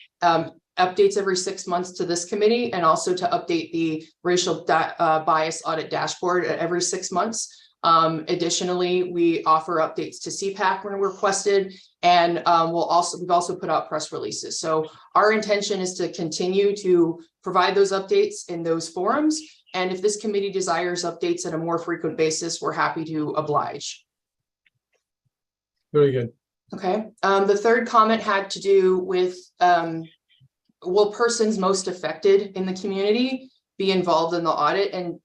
updates every 6 months to this committee, and also to update the racial bias audit dashboard every 6 months. Additionally, we offer updates to CPAC when requested, and we've also put out press releases. So our intention is to continue to provide those updates in those forums. And if this committee desires updates at a more frequent basis, we're happy to oblige. Very good. Okay. The third comment had to do with will persons most affected in the community be involved in the audit? And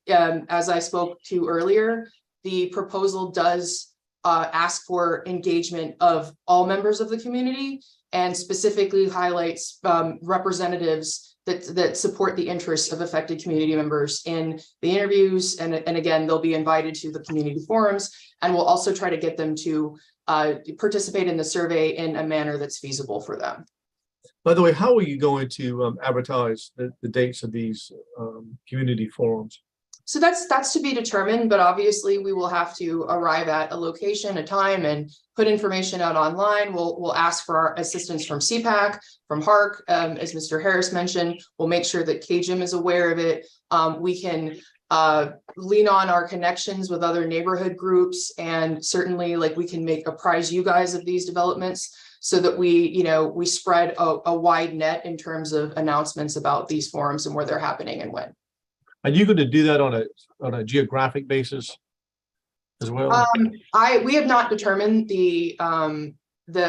as I spoke to earlier, the proposal does ask for engagement of all members of the community, and specifically highlights representatives that support the interests of affected community members in the interviews. And again, they'll be invited to the community forums, and we'll also try to get them to participate in the survey in a manner that's feasible for them. By the way, how are you going to advertise the dates of these community forums? So that's to be determined, but obviously we will have to arrive at a location, a time, and put information out online. We'll ask for our assistance from CPAC, from HARC, as Mr. Harris mentioned. We'll make sure that KGIM is aware of it. We can lean on our connections with other neighborhood groups, and certainly we can apprise you guys of these developments, so that we spread a wide net in terms of announcements about these forums and where they're happening and when. Are you going to do that on a geographic basis as well? We have not determined the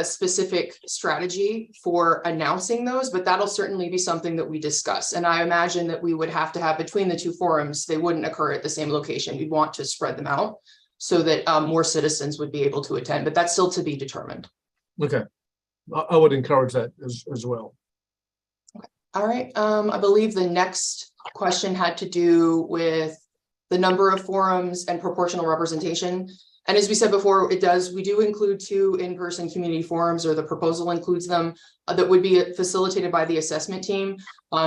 specific strategy for announcing those, but that'll certainly be something that we discuss. And I imagine that we would have to have between the two forums, they wouldn't occur at the same location. We'd want to spread them out so that more citizens would be able to attend, but that's still to be determined. Okay. I would encourage that as well. Okay. All right. I believe the next question had to do with the number of forums and proportional representation. And as we said before, we do include 2 in-person community forums, or the proposal includes them, that would be facilitated by the assessment team.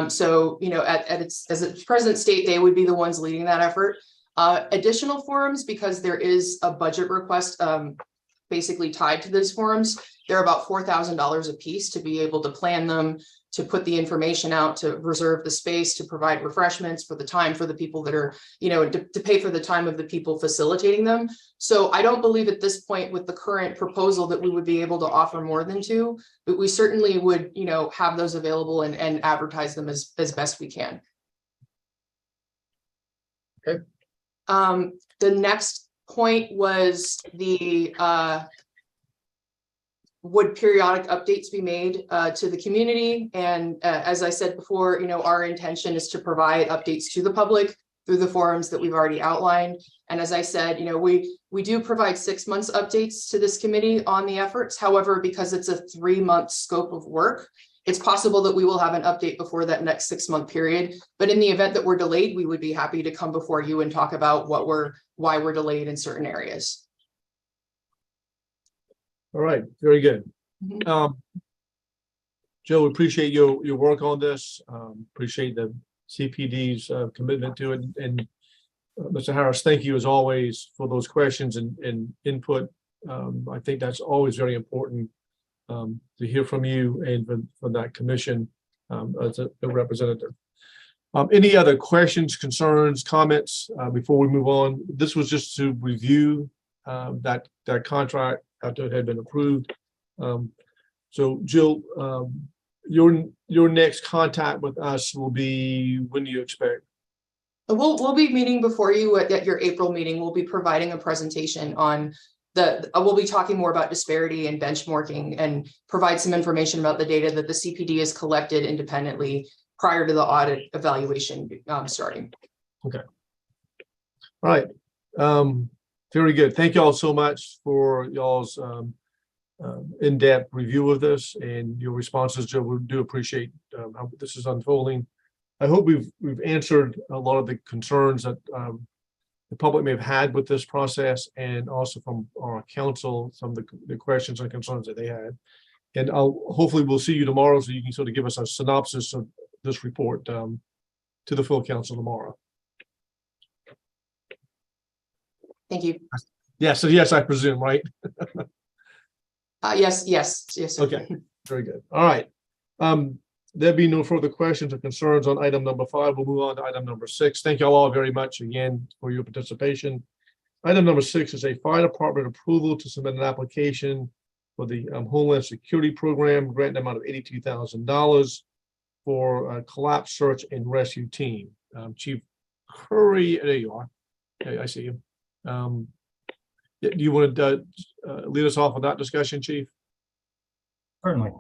So, as its present state, they would be the ones leading that effort. Additional forums, because there is a budget request basically tied to those forums, they're about $4,000 a piece to be able to plan them, to put the information out, to reserve the space, to provide refreshments for the time for the people that are, to pay for the time of the people facilitating them. So I don't believe at this point with the current proposal that we would be able to offer more than 2, but we certainly would, have those available and advertise them as best we can. Okay. The next point was would periodic updates be made to the community? And as I said before, our intention is to provide updates to the public through the forums that we've already outlined. And as I said, we do provide 6 months updates to this committee on the efforts. However, because it's a 3-month scope of work, it's possible that we will have an update before that next 6-month period. But in the event that we're delayed, we would be happy to come before you and talk about why we're delayed in certain areas. All right, very good. Mhm. Joe, appreciate your work on this. Appreciate the CPD's commitment to it. And Mr. Harris, thank you as always for those questions and input. I think that's always very important to hear from you and from that commission as a representative. Any other questions, concerns, comments before we move on? This was just to review that contract after it had been approved. So Jill, your next contact with us will be, when do you expect? We'll be meeting before you at your April meeting. We'll be providing a presentation on we'll be talking more about disparity and benchmarking and provide some information about the data that the CPD has collected independently prior to the audit evaluation starting. Okay. All right. Very good. Thank you all so much for y'all's in-depth review of this and your responses, Joe. We do appreciate how this is unfolding. I hope we've answered a lot of the concerns that the public may have had with this process, and also from our council, some of the questions and concerns that they had. And hopefully we'll see you tomorrow so you can sort of give us a synopsis of this report to the full council tomorrow. Thank you. Yes, yes, I presume, right? Yes. Sir. Okay, very good. All right. There be no further questions or concerns on item number 5. We'll move on to item number 6. Thank you all very much again for your participation. Item number 6 is a fire department approval to submit an application for the Homeland Security Program, grant amount of $82,000 for a collapse search and rescue team. Chief Curry, there you are. Okay, I see you. Do you want to lead us off with that discussion, Chief? Certainly.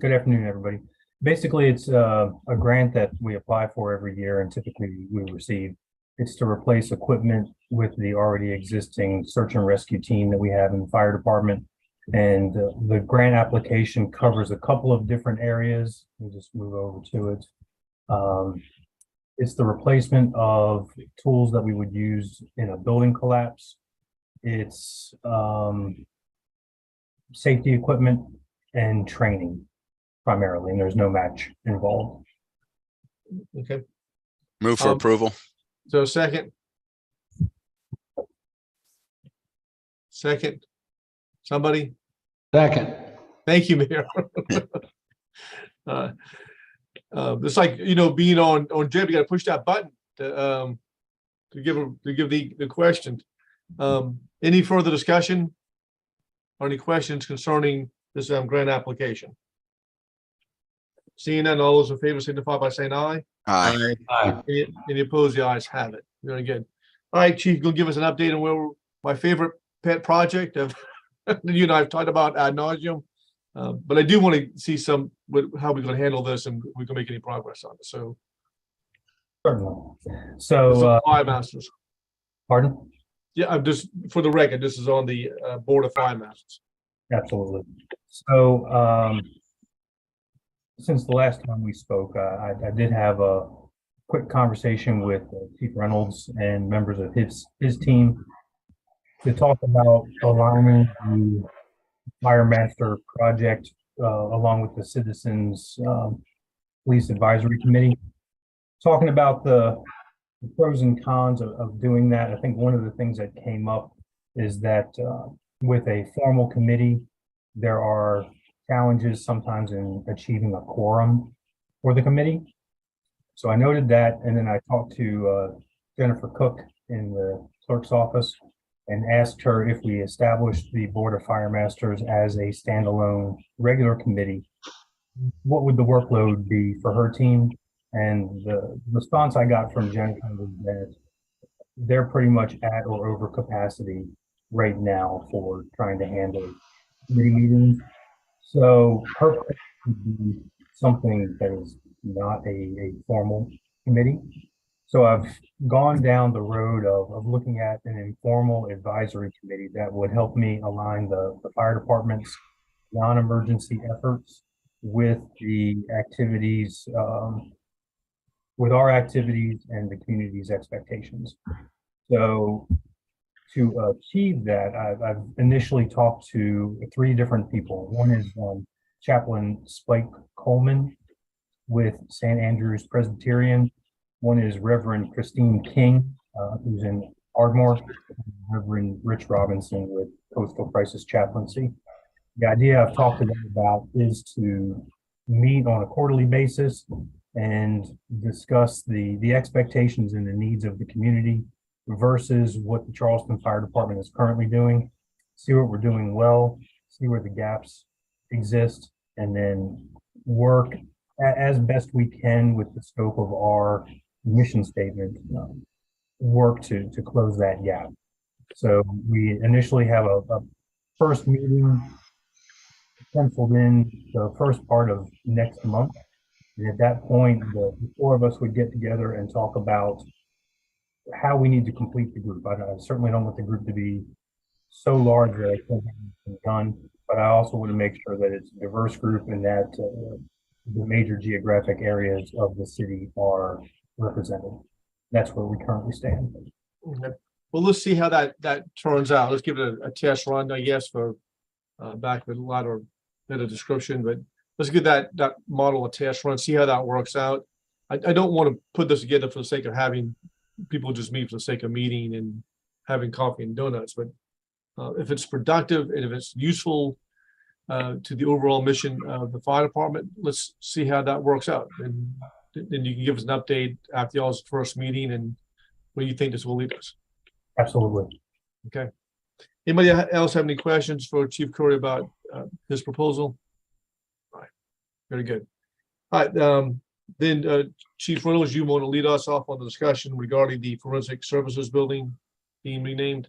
Good afternoon, everybody. Basically, it's a grant that we apply for every year and typically we receive. It's to replace equipment with the already existing search and rescue team that we have in the fire department. And the grant application covers a couple of different areas. We'll just move over to it. It's the replacement of tools that we would use in a building collapse. It's safety equipment and training primarily, and there's no match involved. Okay. Move for approval. So second. Somebody? Second. Thank you, Mayor. It's like, being on Jeb, you got to push that button to give the question. Any further discussion or any questions concerning this grant application? Seeing none, all those in favor signify by saying aye. Aye. Aye. Any opposed? The ayes have it. Very good. All right, Chief, go give us an update on where my favorite pet project of you and I have talked about ad nauseum. But I do want to see how we're going to handle this and we can make any progress on it. So, Certainly. So, fire masters. Pardon? Yeah, I'm just for the record. This is on the board of fire masters. Absolutely. So, since the last time we spoke, I did have a quick conversation with Chief Reynolds and members of his team to talk about aligning the Fire Master project along with the Citizens Police Advisory Committee. Talking about the pros and cons of doing that, I think one of the things that came up is that with a formal committee, there are challenges sometimes in achieving a quorum for the committee. So I noted that, and then I talked to Jennifer Cook in the clerk's office and asked her if we established the Board of Fire Masters as a standalone regular committee, what would the workload be for her team? And the response I got from Jennifer was that they're pretty much at or over capacity right now for trying to handle committee meetings. So her would be something that is not a formal committee. So I've gone down the road of looking at an informal advisory committee that would help me align the fire department's non-emergency efforts with the activities, with our activities and the community's expectations. So to achieve that, I've initially talked to 3 different people. One is Chaplain Spike Coleman with St. Andrew's Presbyterian. One is Reverend Christine King, who's in Ardmore, Reverend Rich Robinson with Coastal Crisis Chaplaincy. The idea I've talked to them about is to meet on a quarterly basis and discuss the expectations and the needs of the community versus what the Charleston Fire Department is currently doing, see what we're doing well, see where the gaps exist, and then work as best we can with the scope of our mission statement, work to close that gap. So we initially have a first meeting penciled in the first part of next month. And at that point, the four of us would get together and talk about how we need to complete the group. I certainly don't want the group to be so large that it can't be done, but I also want to make sure that it's a diverse group and that the major geographic areas of the city are represented. That's where we currently stand. Okay. Well, let's see how that turns out. Let's give it a test run, I guess, for back with a lot of bit of description, but let's give that model a test run, see how that works out. I don't want to put this together for the sake of having people just meet for the sake of meeting and having coffee and donuts, but if it's productive and if it's useful to the overall mission of the fire department, let's see how that works out. And then you can give us an update after y'all's first meeting and where you think this will lead us. Absolutely. Okay. Anybody else have any questions for Chief Curry about his proposal? All right. Very good. All right. Then Chief Reynolds, you want to lead us off on the discussion regarding the Forensic Services Building being renamed?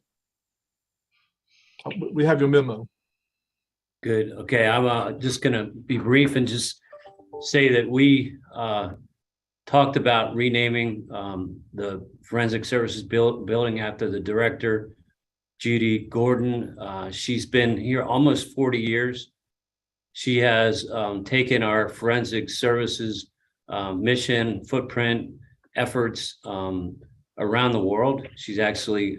We have your memo. Good. Okay, I'm just going to be brief and just say that we talked about renaming the Forensic Services Building after the director, Judy Gordon. She's been here almost 40 years. She has taken our forensic services mission, footprint, efforts around the world. She's actually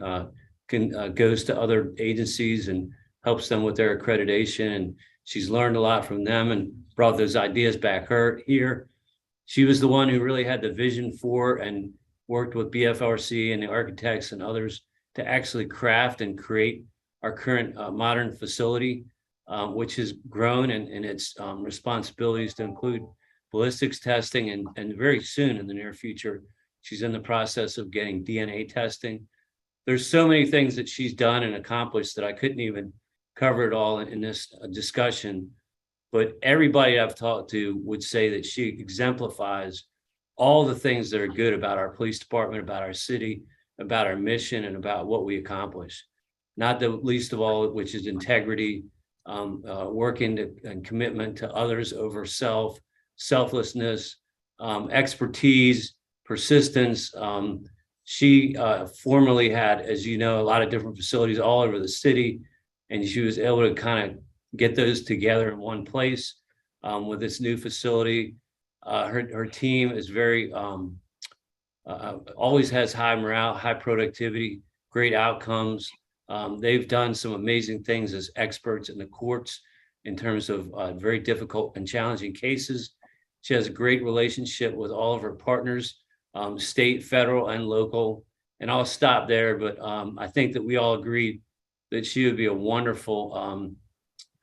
goes to other agencies and helps them with their accreditation. And she's learned a lot from them and brought those ideas back here. She was the one who really had the vision for and worked with BFRC and the architects and others to actually craft and create our current modern facility, which has grown in its responsibilities to include ballistics testing and very soon in the near future, she's in the process of getting DNA testing. There's so many things that she's done and accomplished that I couldn't even cover it all in this discussion. But everybody I've talked to would say that she exemplifies all the things that are good about our police department, about our city, about our mission, and about what we accomplish. Not the least of all, which is integrity, working and commitment to others over selflessness, expertise, persistence. She formerly had, as you know, a lot of different facilities all over the city, and she was able to kind of get those together in one place with this new facility. Her team is very, always has high morale, high productivity, great outcomes. They've done some amazing things as experts in the courts in terms of very difficult and challenging cases. She has a great relationship with all of her partners, state, federal, and local. And I'll stop there, but I think that we all agreed that she would be a wonderful,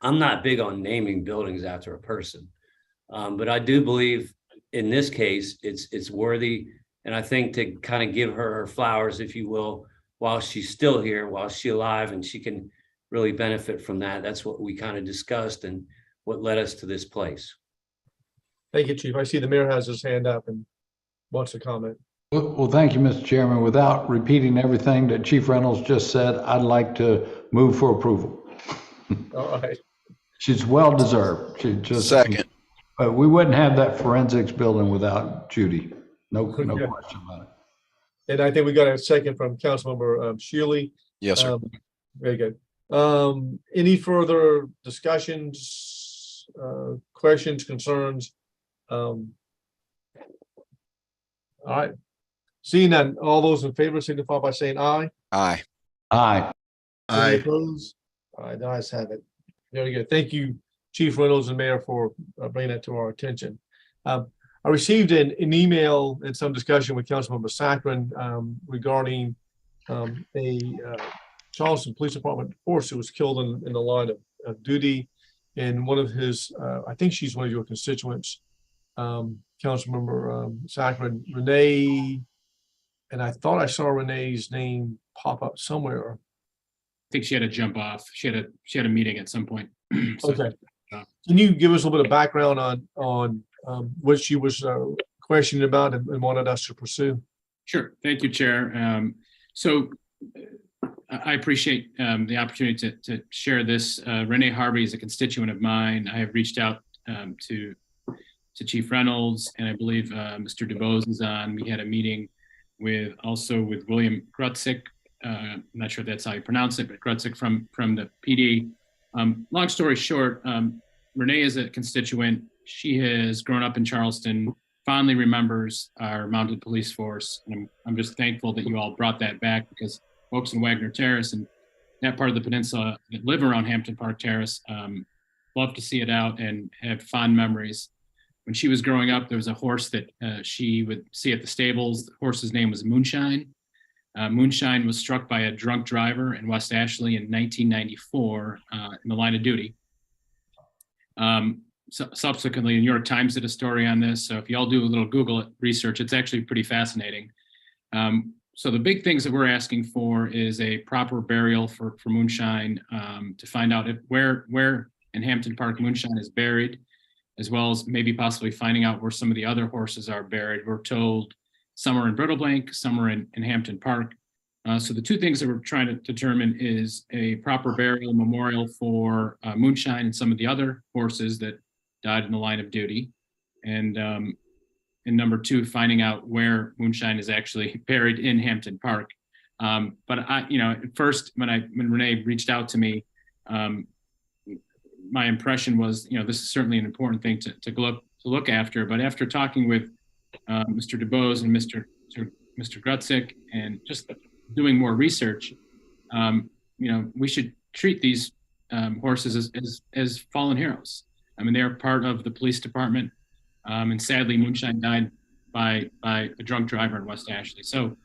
I'm not big on naming buildings after a person, but I do believe in this case, it's worthy. And I think to kind of give her flowers, if you will, while she's still here, while she's alive, and she can really benefit from that. That's what we kind of discussed and what led us to this place. Thank you, Chief. I see the mayor has his hand up and wants to comment. Well, thank you, Mr. Chairman. Without repeating everything that Chief Reynolds just said, I'd like to move for approval. All right. She's well deserved. She just Second. We wouldn't have that forensics building without Judy. No question about it. And I think we got a second from Councilmember Shealy. Yes, sir. Very good. Any further discussions, questions, concerns? All right. Seeing none, all those in favor signify by saying aye. Aye. Aye. Any opposed? All right, the ayes have it. Very good. Thank you, Chief Reynolds and Mayor, for bringing that to our attention. I received an email and some discussion with Councilmember Saccharin regarding a Charleston Police Department force who was killed in the line of duty. And one of his, I think she's one of your constituents, Councilmember Sacman, Renee, and I thought I saw Renee's name pop up somewhere. I think she had to jump off. She had a meeting at some point. So, Okay. Can you give us a little bit of background on what she was questioning about and wanted us to pursue? Sure. Thank you, Chair. So I appreciate the opportunity to share this. Renee Harvey is a constituent of mine. I have reached out to Chief Reynolds, and I believe Mr. DuBose is on. We had a meeting with William Grutzik. I'm not sure if that's how you pronounce it, but Grutzik from the PD. Long story short, Renee is a constituent. She has grown up in Charleston, fondly remembers our mounted police force. And I'm just thankful that you all brought that back, because folks in Wagner Terrace and that part of the peninsula that live around Hampton Park Terrace love to see it out and have fond memories. When she was growing up, there was a horse that she would see at the stables. The horse's name was Moonshine. Moonshine was struck by a drunk driver in West Ashley in 1994 in the line of duty. Subsequently, the New York Times did a story on this. So if you all do a little Google research, it's actually pretty fascinating. So the big things that we're asking for is a proper burial for Moonshine, to find out where in Hampton Park Moonshine is buried, as well as maybe possibly finding out where some of the other horses are buried. We're told some are in Brittleblank, some are in Hampton Park. So the two things that we're trying to determine is a proper burial memorial for Moonshine and some of the other horses that died in the line of duty. And number two, finding out where Moonshine is actually buried in Hampton Park. But at first, when Renee reached out to me, my impression was, this is certainly an important thing to look after. But after talking with Mr. DuBose and Mr. Grutzik, and just doing more research, we should treat these horses as fallen heroes. I mean, they're part of the police department, and sadly, Moonshine died by a drunk driver in West Ashley. So,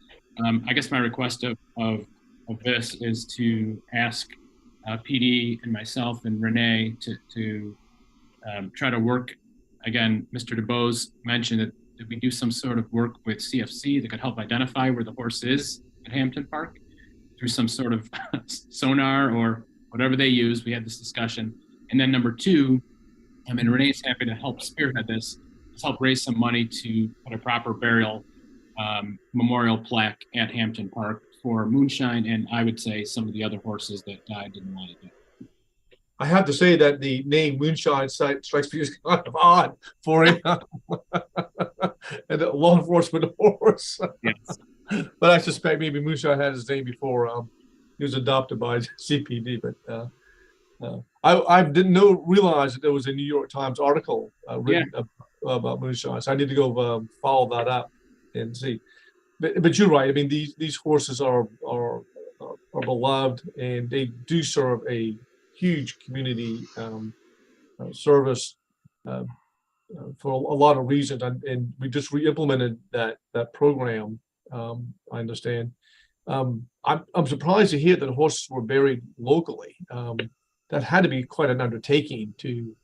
I guess my request of this is to ask PD and myself and Renee to try to work. Again, Mr. DuBose mentioned that we do some sort of work with CFC that could help identify where the horse is at Hampton Park through some sort of sonar or whatever they use. We had this discussion. And then number two, Renee's happy to help spearhead this, to help raise some money to put a proper burial memorial plaque at Hampton Park for Moonshine, and I would say some of the other horses that died in the line of duty. I have to say that the name Moonshine strikes me as kind of odd for a law enforcement horse. Yes. But I suspect maybe Moonshine had his name before he was adopted by CPD. But I didn't realize that there was a New York Times article written about Moonshine. So I need to go follow that up and see. But you're right. I mean, these horses are beloved, and they do serve a huge community service for a lot of reasons, and we just re-implemented that program. I understand. I'm surprised to hear that horses were buried locally. That had to be quite an undertaking to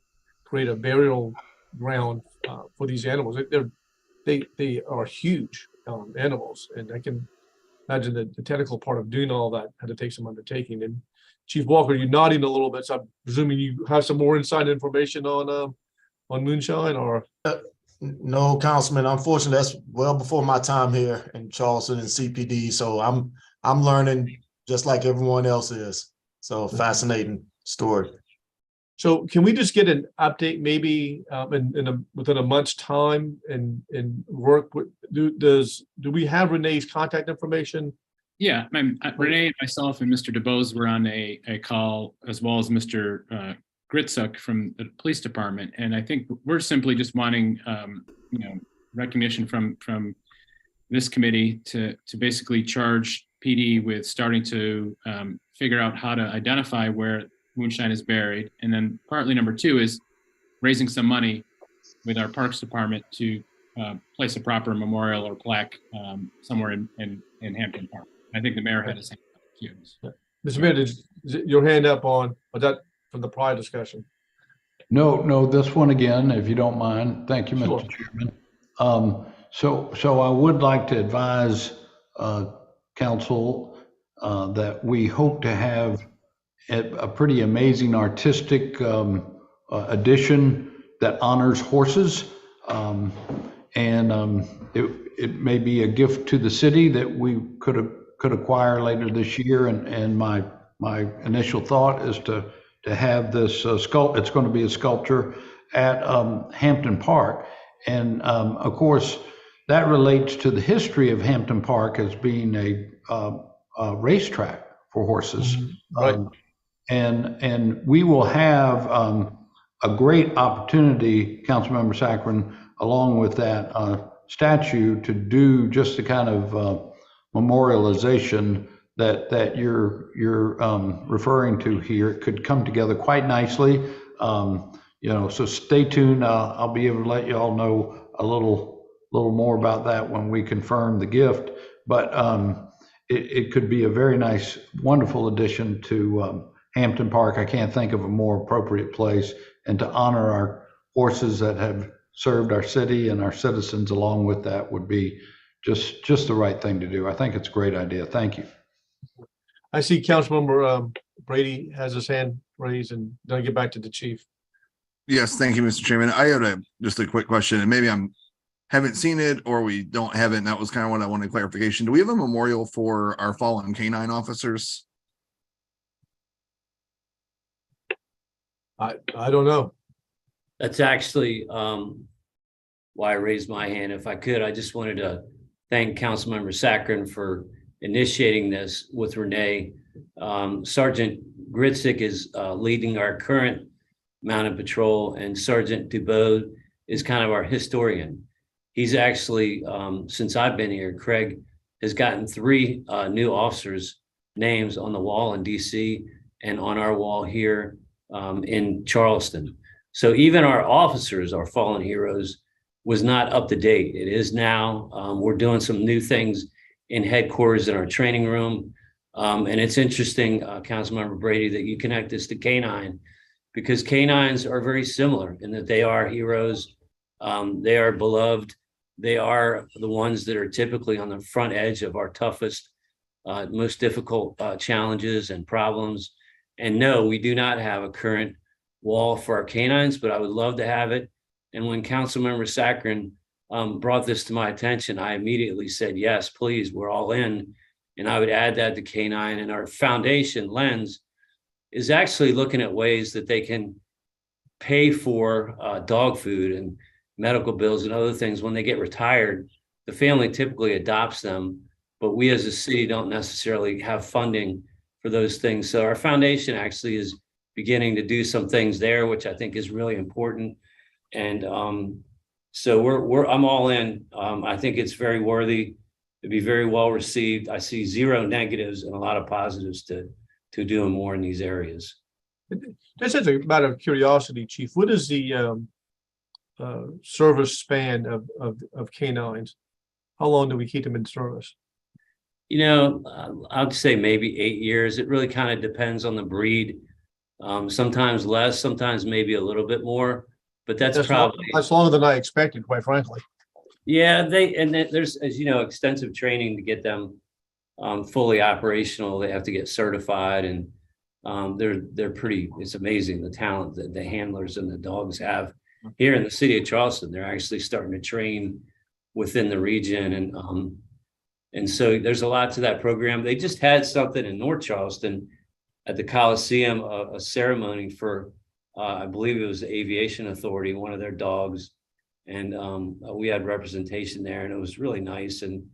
create a burial ground for these animals. They are huge animals, and I can imagine that the technical part of doing all that had to take some undertaking. And Chief Walker, you're nodding a little bit, so I'm presuming you have some more inside information on Moonshine, or? No, Councilman. Unfortunately, that's well before my time here in Charleston and CPD. So I'm learning just like everyone else is. So fascinating story. So can we just get an update, maybe within a month's time, and work with? Do we have Renee's contact information? Yeah, Renee and myself and Mr. DuBose were on a call, as well as Mr. Grutzik from the police department, and I think we're simply just wanting recognition from this committee to basically charge PD with starting to figure out how to identify where Moonshine is buried, and then partly number two is raising some money with our Parks Department to place a proper memorial or plaque somewhere in Hampton Park. I think the mayor had his hand up too. Mr. Mayor, is your hand up on that from the prior discussion? No, this one again, if you don't mind. Thank you, Mr. Sure. Chairman. So I would like to advise council that we hope to have a pretty amazing artistic addition that honors horses. It may be a gift to the city that we could acquire later this year. And my initial thought is to have this it's going to be a sculpture at Hampton Park. And of course, that relates to the history of Hampton Park as being a racetrack for horses. Right. And we will have a great opportunity, Councilmember Saccharin, along with that statue, to do just the kind of memorialization that you're referring to here. It could come together quite nicely. So stay tuned. I'll be able to let you all know a little more about that when we confirm the gift. But it could be a very nice, wonderful addition to Hampton Park. I can't think of a more appropriate place, and to honor our horses that have served our city and our citizens along with that would be just the right thing to do. I think it's a great idea. Thank you. I see Councilmember Brady has his hand raised, and then I get back to the chief. Yes, thank you, Mr. Chairman. I had just a quick question, and maybe haven't seen it or we don't have it, and that was kind of what I wanted clarification. Do we have a memorial for our fallen canine officers? I don't know. That's actually why I raised my hand. If I could, I just wanted to thank Councilmember Saccharin for initiating this with Renee. Sergeant Gritzik is leading our current mounted patrol, and Sergeant Dubois is kind of our historian. He's actually, since I've been here, Craig has gotten 3 new officers' names on the wall in DC and on our wall here in Charleston. So even our officers, our fallen heroes, was not up to date. It is now. We're doing some new things in headquarters in our training room. And it's interesting, Councilmember Brady, that you connect this to canine, because canines are very similar in that they are heroes. They are beloved. They are the ones that are typically on the front edge of our toughest, most difficult challenges and problems. And no, we do not have a current wall for our canines, but I would love to have it. And when Councilmember Saccharin brought this to my attention, I immediately said, yes, please, we're all in. And I would add that to canine. And our foundation, Lens, is actually looking at ways that they can pay for dog food and medical bills and other things when they get retired. The family typically adopts them, but we as a city don't necessarily have funding for those things. So our foundation actually is beginning to do some things there, which I think is really important. And so I'm all in. I think it's very worthy to be very well received. I see 0 negatives and a lot of positives to doing more in these areas. Just as a matter of curiosity, Chief, what is the service span of canines? How long do we keep them in service? I'd say maybe 8 years. It really kind of depends on the breed. Sometimes less, sometimes maybe a little bit more, but that's probably that's longer than I expected, quite frankly. Yeah, there's, as you know, extensive training to get them fully operational. They have to get certified, and they're pretty. It's amazing the talent that the handlers and the dogs have here in the city of Charleston. They're actually starting to train within the region, and so there's a lot to that program. They just had something in North Charleston at the Coliseum, a ceremony for, I believe it was the Aviation Authority, one of their dogs. And we had representation there, and it was really nice. And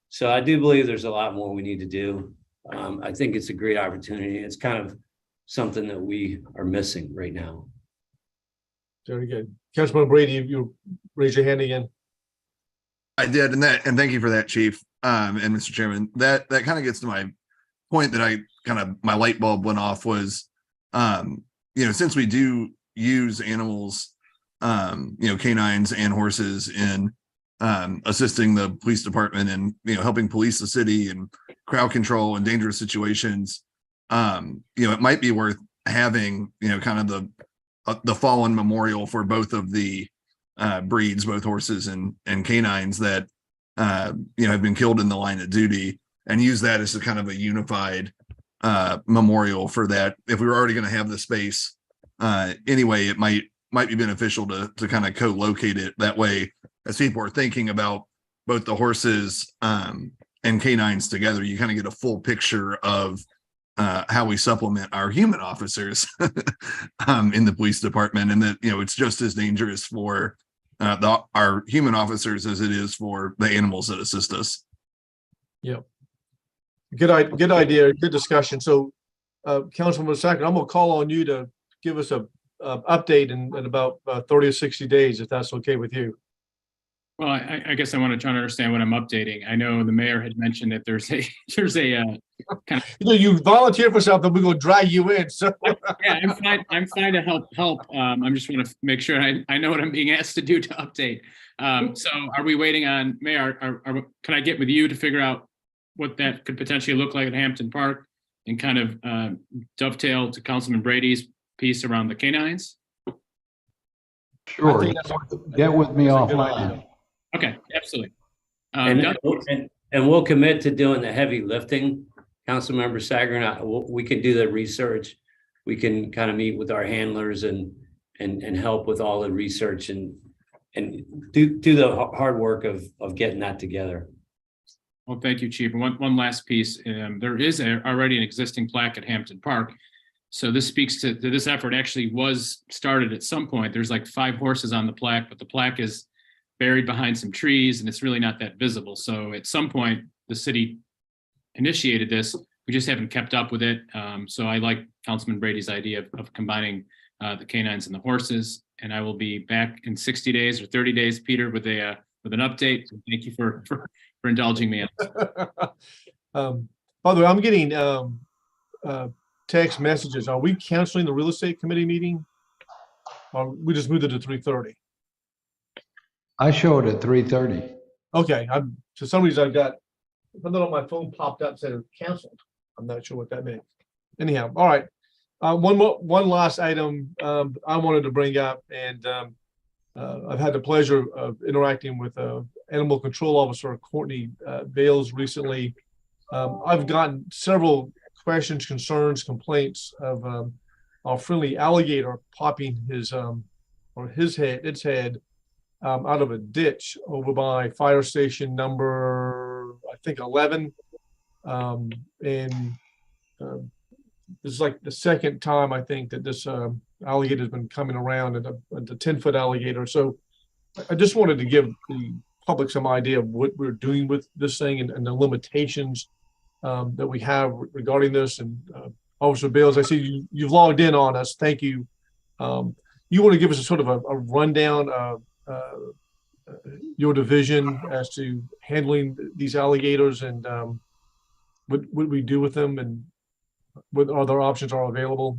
so I do believe there's a lot more we need to do. I think it's a great opportunity. It's kind of something that we are missing right now. Very good. Councilman Brady, you raise your hand again. I did, and thank you for that, Chief. And Mr. Chairman, that kind of gets to my point that my light bulb went off was, since we do use animals, canines and horses in assisting the police department and, helping police the city and crowd control and dangerous situations, it might be worth having, kind of the fallen memorial for both of the breeds, both horses and canines that have been killed in the line of duty, and use that as a kind of a unified memorial for that. If we were already going to have the space anyway, it might be beneficial to kind of co-locate it that way, as people are thinking about both the horses and canines together. You kind of get a full picture of how we supplement our human officers in the police department, and that it's just as dangerous for our human officers as it is for the animals that assist us. Yep. Good idea. Good discussion. So, Councilman Sacker, I'm going to call on you to give us a update in about 30 or 60 days, if that's okay with you. Well, I guess I want to try to understand what I'm updating. I know the mayor had mentioned that there's a kind of. You volunteer for something, we're going to drag you in. So Yeah, I'm fine to help. I'm just want to make sure I know what I'm being asked to do to update. So are we waiting on Mayor? Can I get with you to figure out what that could potentially look like at Hampton Park, and kind of dovetail to Councilman Brady's piece around the canines? Sure. Get with me offline. Okay, absolutely. And we'll commit to doing the heavy lifting. Councilmember Sager and I, we can do the research. We can kind of meet with our handlers and help with all the research and do the hard work of getting that together. Well, thank you, Chief. One last piece. There is already an existing plaque at Hampton Park. So this speaks to this effort actually was started at some point. There's like 5 horses on the plaque, but the plaque is buried behind some trees and it's really not that visible. So at some point, the city initiated this. We just haven't kept up with it. So I like Councilman Brady's idea of combining the canines and the horses. And I will be back in 60 days or 30 days, Peter, with an update. So thank you for indulging me. By the way, I'm getting text messages. Are we canceling the real estate committee meeting? Or we just moved it to 3:30? I show it at 3:30. Okay, for some reason I got something on my phone popped up said it was canceled. I'm not sure what that meant. Anyhow, all right. One last item I wanted to bring up, and I've had the pleasure of interacting with Animal Control Officer Courtney Bales recently. I've gotten several questions, concerns, complaints of our friendly alligator popping its head out of a ditch over by fire station number, I think 11. This is like the second time I think that this alligator has been coming around, and the 10-foot alligator. So I just wanted to give the public some idea of what we're doing with this thing and the limitations that we have regarding this. And Officer Bales, I see you've logged in on us. Thank you. You want to give us a sort of a rundown of your division as to handling these alligators, and what we do with them, and what other options are available?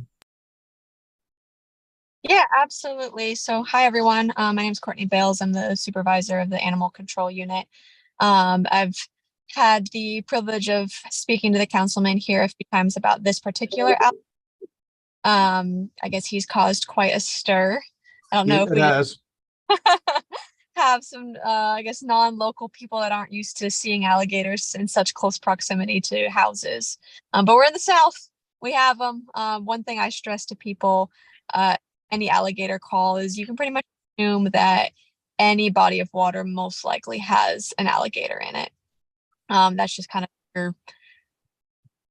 Yeah, absolutely. So hi, everyone. My name is Courtney Bales. I'm the supervisor of the Animal Control Unit. I've had the privilege of speaking to the councilman here a few times about this particular alligator. I guess he's caused quite a stir. I don't know if we have some, I guess, non-local people that aren't used to seeing alligators in such close proximity to houses. But we're in the South. We have them. One thing I stress to people, any alligator call, is you can pretty much assume that any body of water most likely has an alligator in it. That's just kind of your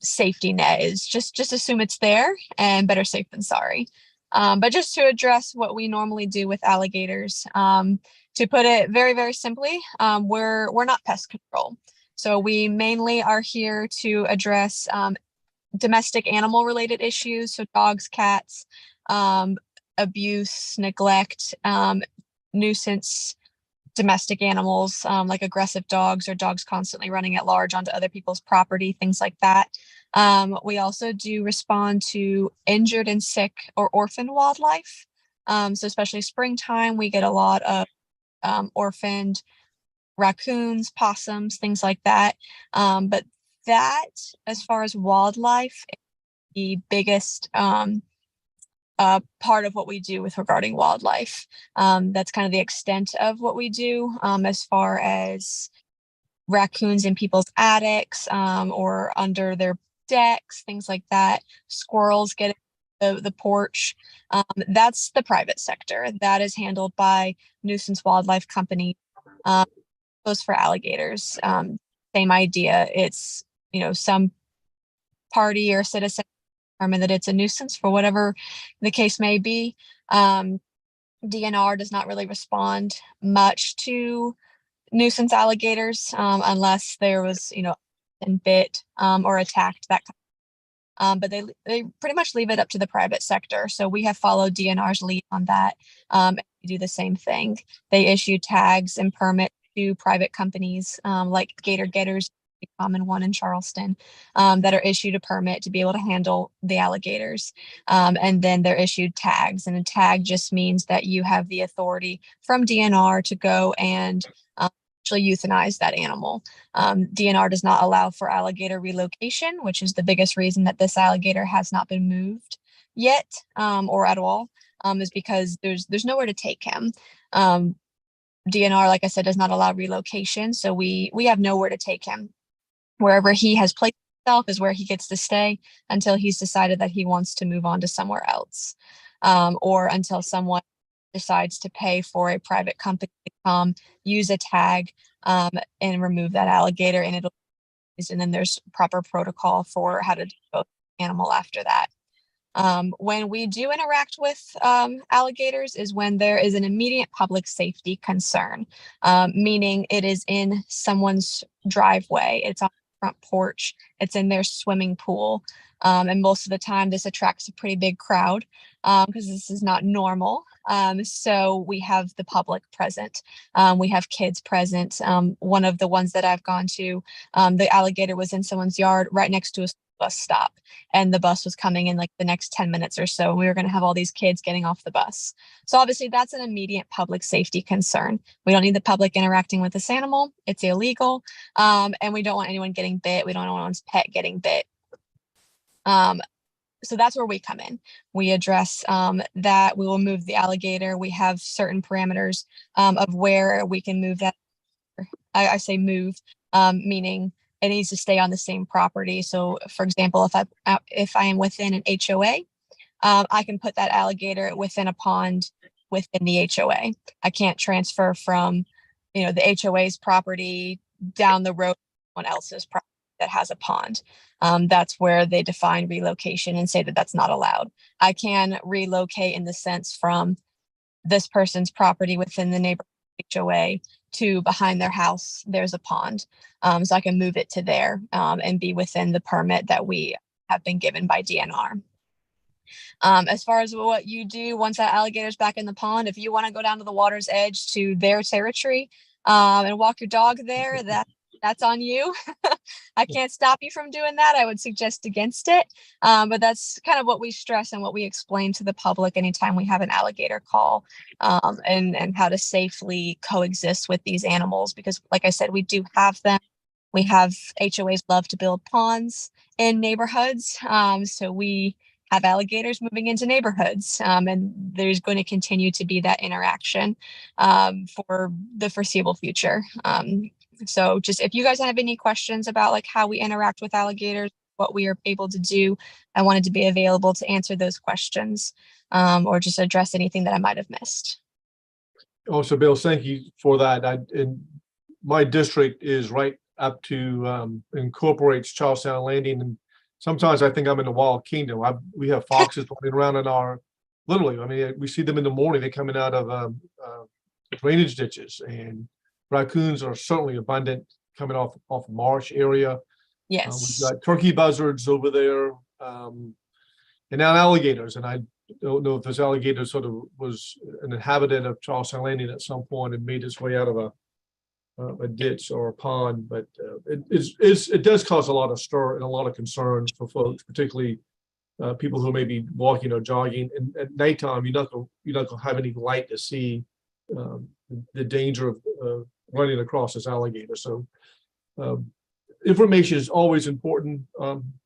safety net, is just assume it's there, and better safe than sorry. But just to address what we normally do with alligators, to put it very, very simply, we're not pest control. So we mainly are here to address domestic animal related issues. So dogs, cats, abuse, neglect, nuisance, domestic animals, like aggressive dogs or dogs constantly running at large onto other people's property, things like that. We also do respond to injured and sick or orphaned wildlife. So especially springtime, we get a lot of orphaned raccoons, possums, things like that. But that, as far as wildlife, the biggest part of what we do with regarding wildlife. That's kind of the extent of what we do as far as raccoons in people's attics or under their decks, things like that. Squirrels get the porch. That's the private sector. That is handled by nuisance wildlife company. Goes for alligators. Same idea. It's, some party or citizen determine that it's a nuisance for whatever the case may be. DNR does not really respond much to nuisance alligators unless there was, been bit or attacked, that kind of, but they pretty much leave it up to the private sector. So we have followed DNR's lead on that. And we do the same thing. They issue tags and permits to private companies like Gator Getters, a common one in Charleston, that are issued a permit to be able to handle the alligators. And then they're issued tags, and a tag just means that you have the authority from DNR to go and actually euthanize that animal. DNR does not allow for alligator relocation, which is the biggest reason that this alligator has not been moved yet or at all, is because there's nowhere to take him. DNR, like I said, does not allow relocation, so we have nowhere to take him. Wherever he has placed himself is where he gets to stay until he's decided that he wants to move on to somewhere else, or until someone decides to pay for a private company to come use a tag and remove that alligator, and then there's proper protocol for how to dispose of the animal after that. When we do interact with alligators is when there is an immediate public safety concern, meaning it is in someone's driveway, it's on the front porch, it's in their swimming pool. And most of the time this attracts a pretty big crowd because this is not normal. So we have the public present. We have kids present. One of the ones that I've gone to, the alligator was in someone's yard right next to a bus stop, and the bus was coming in like the next 10 minutes or so, and we were going to have all these kids getting off the bus. So obviously that's an immediate public safety concern. We don't need the public interacting with this animal. It's illegal. And we don't want anyone getting bit. We don't want anyone's pet getting bit. So that's where we come in. We address that. We will move the alligator. We have certain parameters of where we can move that. I say move, meaning it needs to stay on the same property. So, for example, if I am within an HOA, I can put that alligator within a pond within the HOA. I can't transfer from, the HOA's property down the road to someone else's property that has a pond. That's where they define relocation and say that that's not allowed. I can relocate in the sense from this person's property within the neighborhood HOA to behind their house, there's a pond. So I can move it to there and be within the permit that we have been given by DNR. As far as what you do once that alligator's back in the pond, if you want to go down to the water's edge to their territory and walk your dog there, that's on you. I can't stop you from doing that. I would suggest against it. But that's kind of what we stress and what we explain to the public anytime we have an alligator call, and how to safely coexist with these animals. Because like I said, we do have them. We have HOAs love to build ponds in neighborhoods. So we have alligators moving into neighborhoods, and there's going to continue to be that interaction for the foreseeable future. So just if you guys have any questions about like how we interact with alligators, what we are able to do, I wanted to be available to answer those questions or just address anything that I might have missed. Also, Bill, thank you for that. And my district is right up to incorporates Charleston Landing, and sometimes I think I'm in the wild kingdom. We have foxes running around in our, literally, I mean, we see them in the morning. They're coming out of drainage ditches, and raccoons are certainly abundant coming off marsh area. Yes. We've got turkey buzzards over there, and now alligators. And I don't know if this alligator sort of was an inhabitant of Charleston Landing at some point and made its way out of a ditch or a pond, but it does cause a lot of stir and a lot of concern for folks, particularly people who may be walking or jogging. And at nighttime, you're not gonna have any light to see the danger of running across this alligator. So information is always important,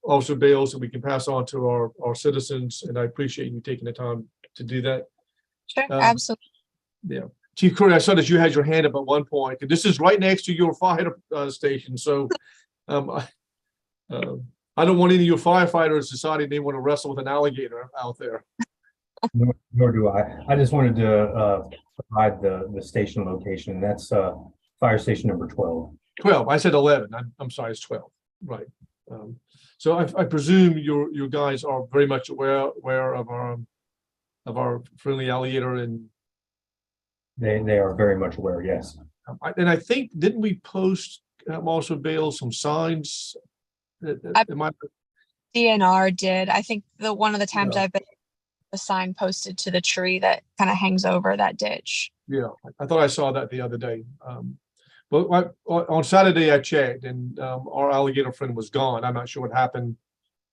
Officer Bales, that we can pass on to our citizens, and I appreciate you taking the time to do that. Sure, absolutely. Yeah. Chief Curry, I saw that you had your hand up at one point, and this is right next to your fire station. So I don't want any of your firefighters deciding they want to wrestle with an alligator out there. Nor do I. I just wanted to provide the station location. That's fire station number 12. 12. I said 11. I'm sorry, it's 12. Right. So I presume your guys are very much aware of our friendly alligator, and They are very much aware, yes. and I think, didn't we post also Bale some signs? DNR did. I think one of the times I've been, the sign posted to the tree that kind of hangs over that ditch. Yeah, I thought I saw that the other day. But on Saturday I checked, and our alligator friend was gone. I'm not sure what happened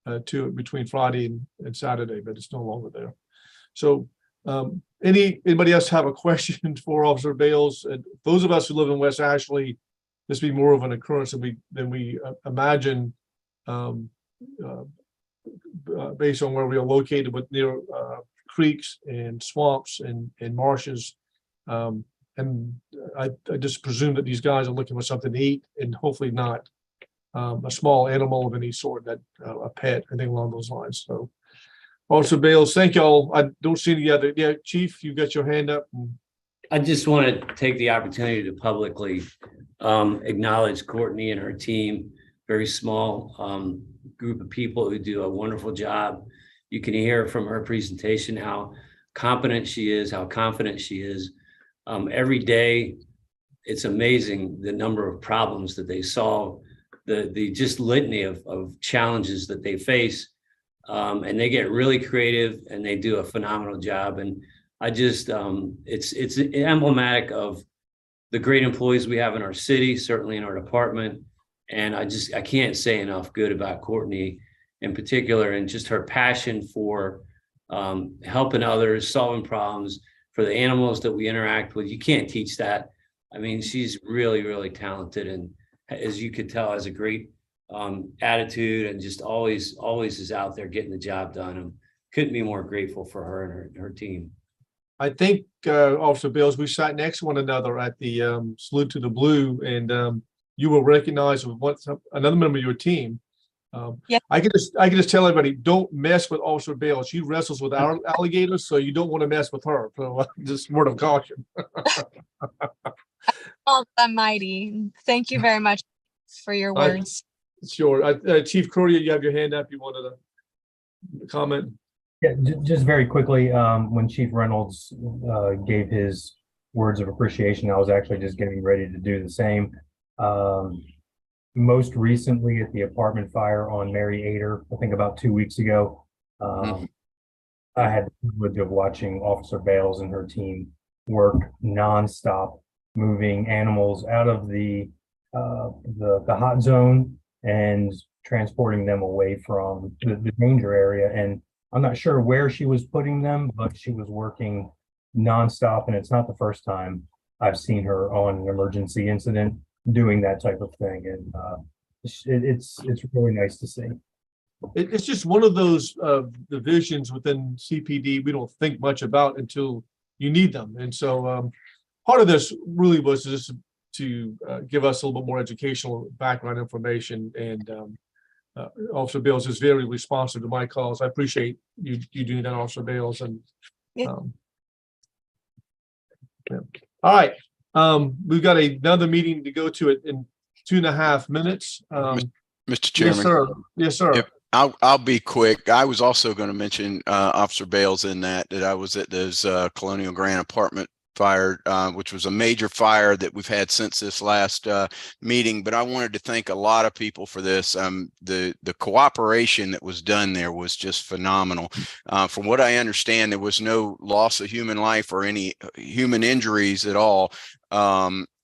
to it between Friday and Saturday, but it's no longer there. So anybody else have a question for Officer Bales? And those of us who live in West Ashley, this be more of an occurrence than we imagine, based on where we are located with near creeks and swamps and marshes. And I just presume that these guys are looking for something to eat, and hopefully not a small animal of any sort, that a pet, anything along those lines. So, Officer Bales, thank y'all. I don't see any other. Yeah, Chief, you got your hand up. I just want to take the opportunity to publicly acknowledge Courtney and her team. Very small group of people who do a wonderful job. You can hear from her presentation how competent she is, how confident she is. Every day, it's amazing the number of problems that they solve, the just litany of challenges that they face. And they get really creative, and they do a phenomenal job. And I just, it's emblematic of the great employees we have in our city, certainly in our department. And I can't say enough good about Courtney in particular, and just her passion for helping others, solving problems for the animals that we interact with. You can't teach that. I mean, she's really, really talented, and as you could tell, has a great attitude, and just always is out there getting the job done. And couldn't be more grateful for her and her team. I think, Officer Bales, we sat next to one another at the Salute to the Blue, and you were recognized with another member of your team. Yeah. I can just tell everybody, don't mess with Officer Bales. She wrestles with our alligators, so you don't want to mess with her. So just word of caution. Oh, mighty. Thank you very much for your words. Sure. Chief Curry, you have your hand up. You wanted to comment? Yeah, just very quickly, when Chief Reynolds gave his words of appreciation, I was actually just getting ready to do the same. Most recently at the apartment fire on Mary Ader, I think about 2 weeks ago, I had the privilege of watching Officer Bales and her team work nonstop, moving animals out of the hot zone and transporting them away from the danger area. And I'm not sure where she was putting them, but she was working nonstop. And it's not the first time I've seen her on an emergency incident doing that type of thing. And it's really nice to see. It's just one of those divisions within CPD we don't think much about until you need them. And so part of this really was just to give us a little bit more educational background information. And Officer Bales is very responsive to my calls. I appreciate you doing that, Officer Bales. And yeah. Yeah. All right. We've got another meeting to go to in 2.5 minutes. Mr. Chairman. Yes, sir. Yes, sir. Yep. I'll be quick. I was also going to mention Officer Bales in that I was at those Colonial Grand apartment fire, which was a major fire that we've had since this last meeting. But I wanted to thank a lot of people for this. The cooperation that was done there was just phenomenal. From what I understand, there was no loss of human life or any human injuries at all.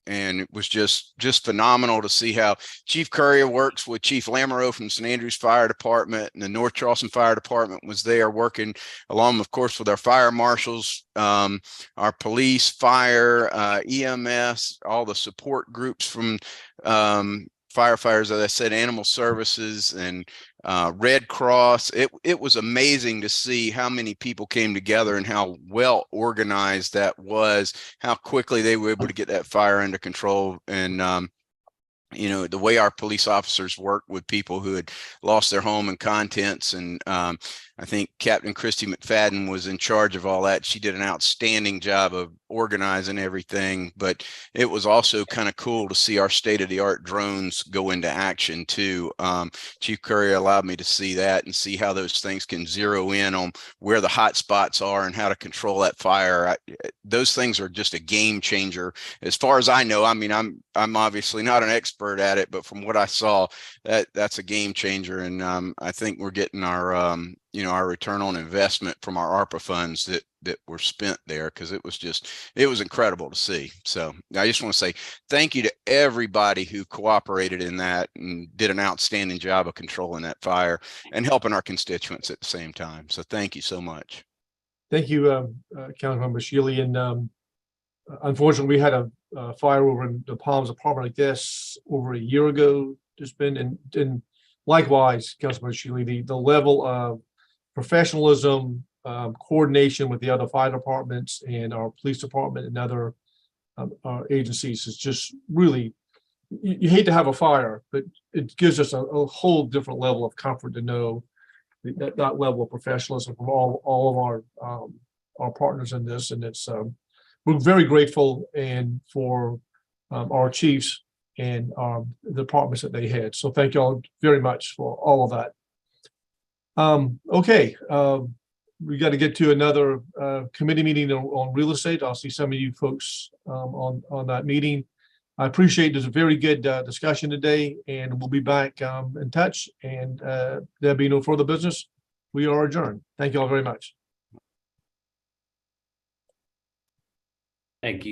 And it was just phenomenal to see how Chief Courier works with Chief Lamoureux from St. Andrews Fire Department, and the North Charleston Fire Department was there working along, of course, with our fire marshals, our police, fire, EMS, all the support groups from firefighters, as I said, animal services and Red Cross. It was amazing to see how many people came together and how well organized that was, how quickly they were able to get that fire under control. And you know, the way our police officers worked with people who had lost their home and contents. And I think Captain Christy McFadden was in charge of all that. She did an outstanding job of organizing everything, but it was also kind of cool to see our state-of-the-art drones go into action too. Chief Curry allowed me to see that and see how those things can zero in on where the hot spots are and how to control that fire. Those things are just a game changer. As far as I know, I mean, I'm obviously not an expert at it, but from what I saw, that's a game changer. And I think we're getting our you know, our return on investment from our ARPA funds that were spent there, because it was incredible to see. So I just want to say thank you to everybody who cooperated in that and did an outstanding job of controlling that fire and helping our constituents at the same time. So thank you so much. Thank you, Councilmember Shealy. And unfortunately, we had a fire over in the Palms apartment, I guess, over a year ago. Just been and likewise, Councilmember Shealy, the level of professionalism, coordination with the other fire departments and our police department and other agencies is just really, you hate to have a fire, but it gives us a whole different level of comfort to know that level of professionalism from all of our partners in this. And it's we're very grateful and for our chiefs and the departments that they had. So thank you all very much for all of that. Okay, we got to get to another committee meeting on real estate. I'll see some of you folks on that meeting. I appreciate there's a very good discussion today, and we'll be back in touch. And there'll be no further business. We are adjourned. Thank you all very much. Thank you.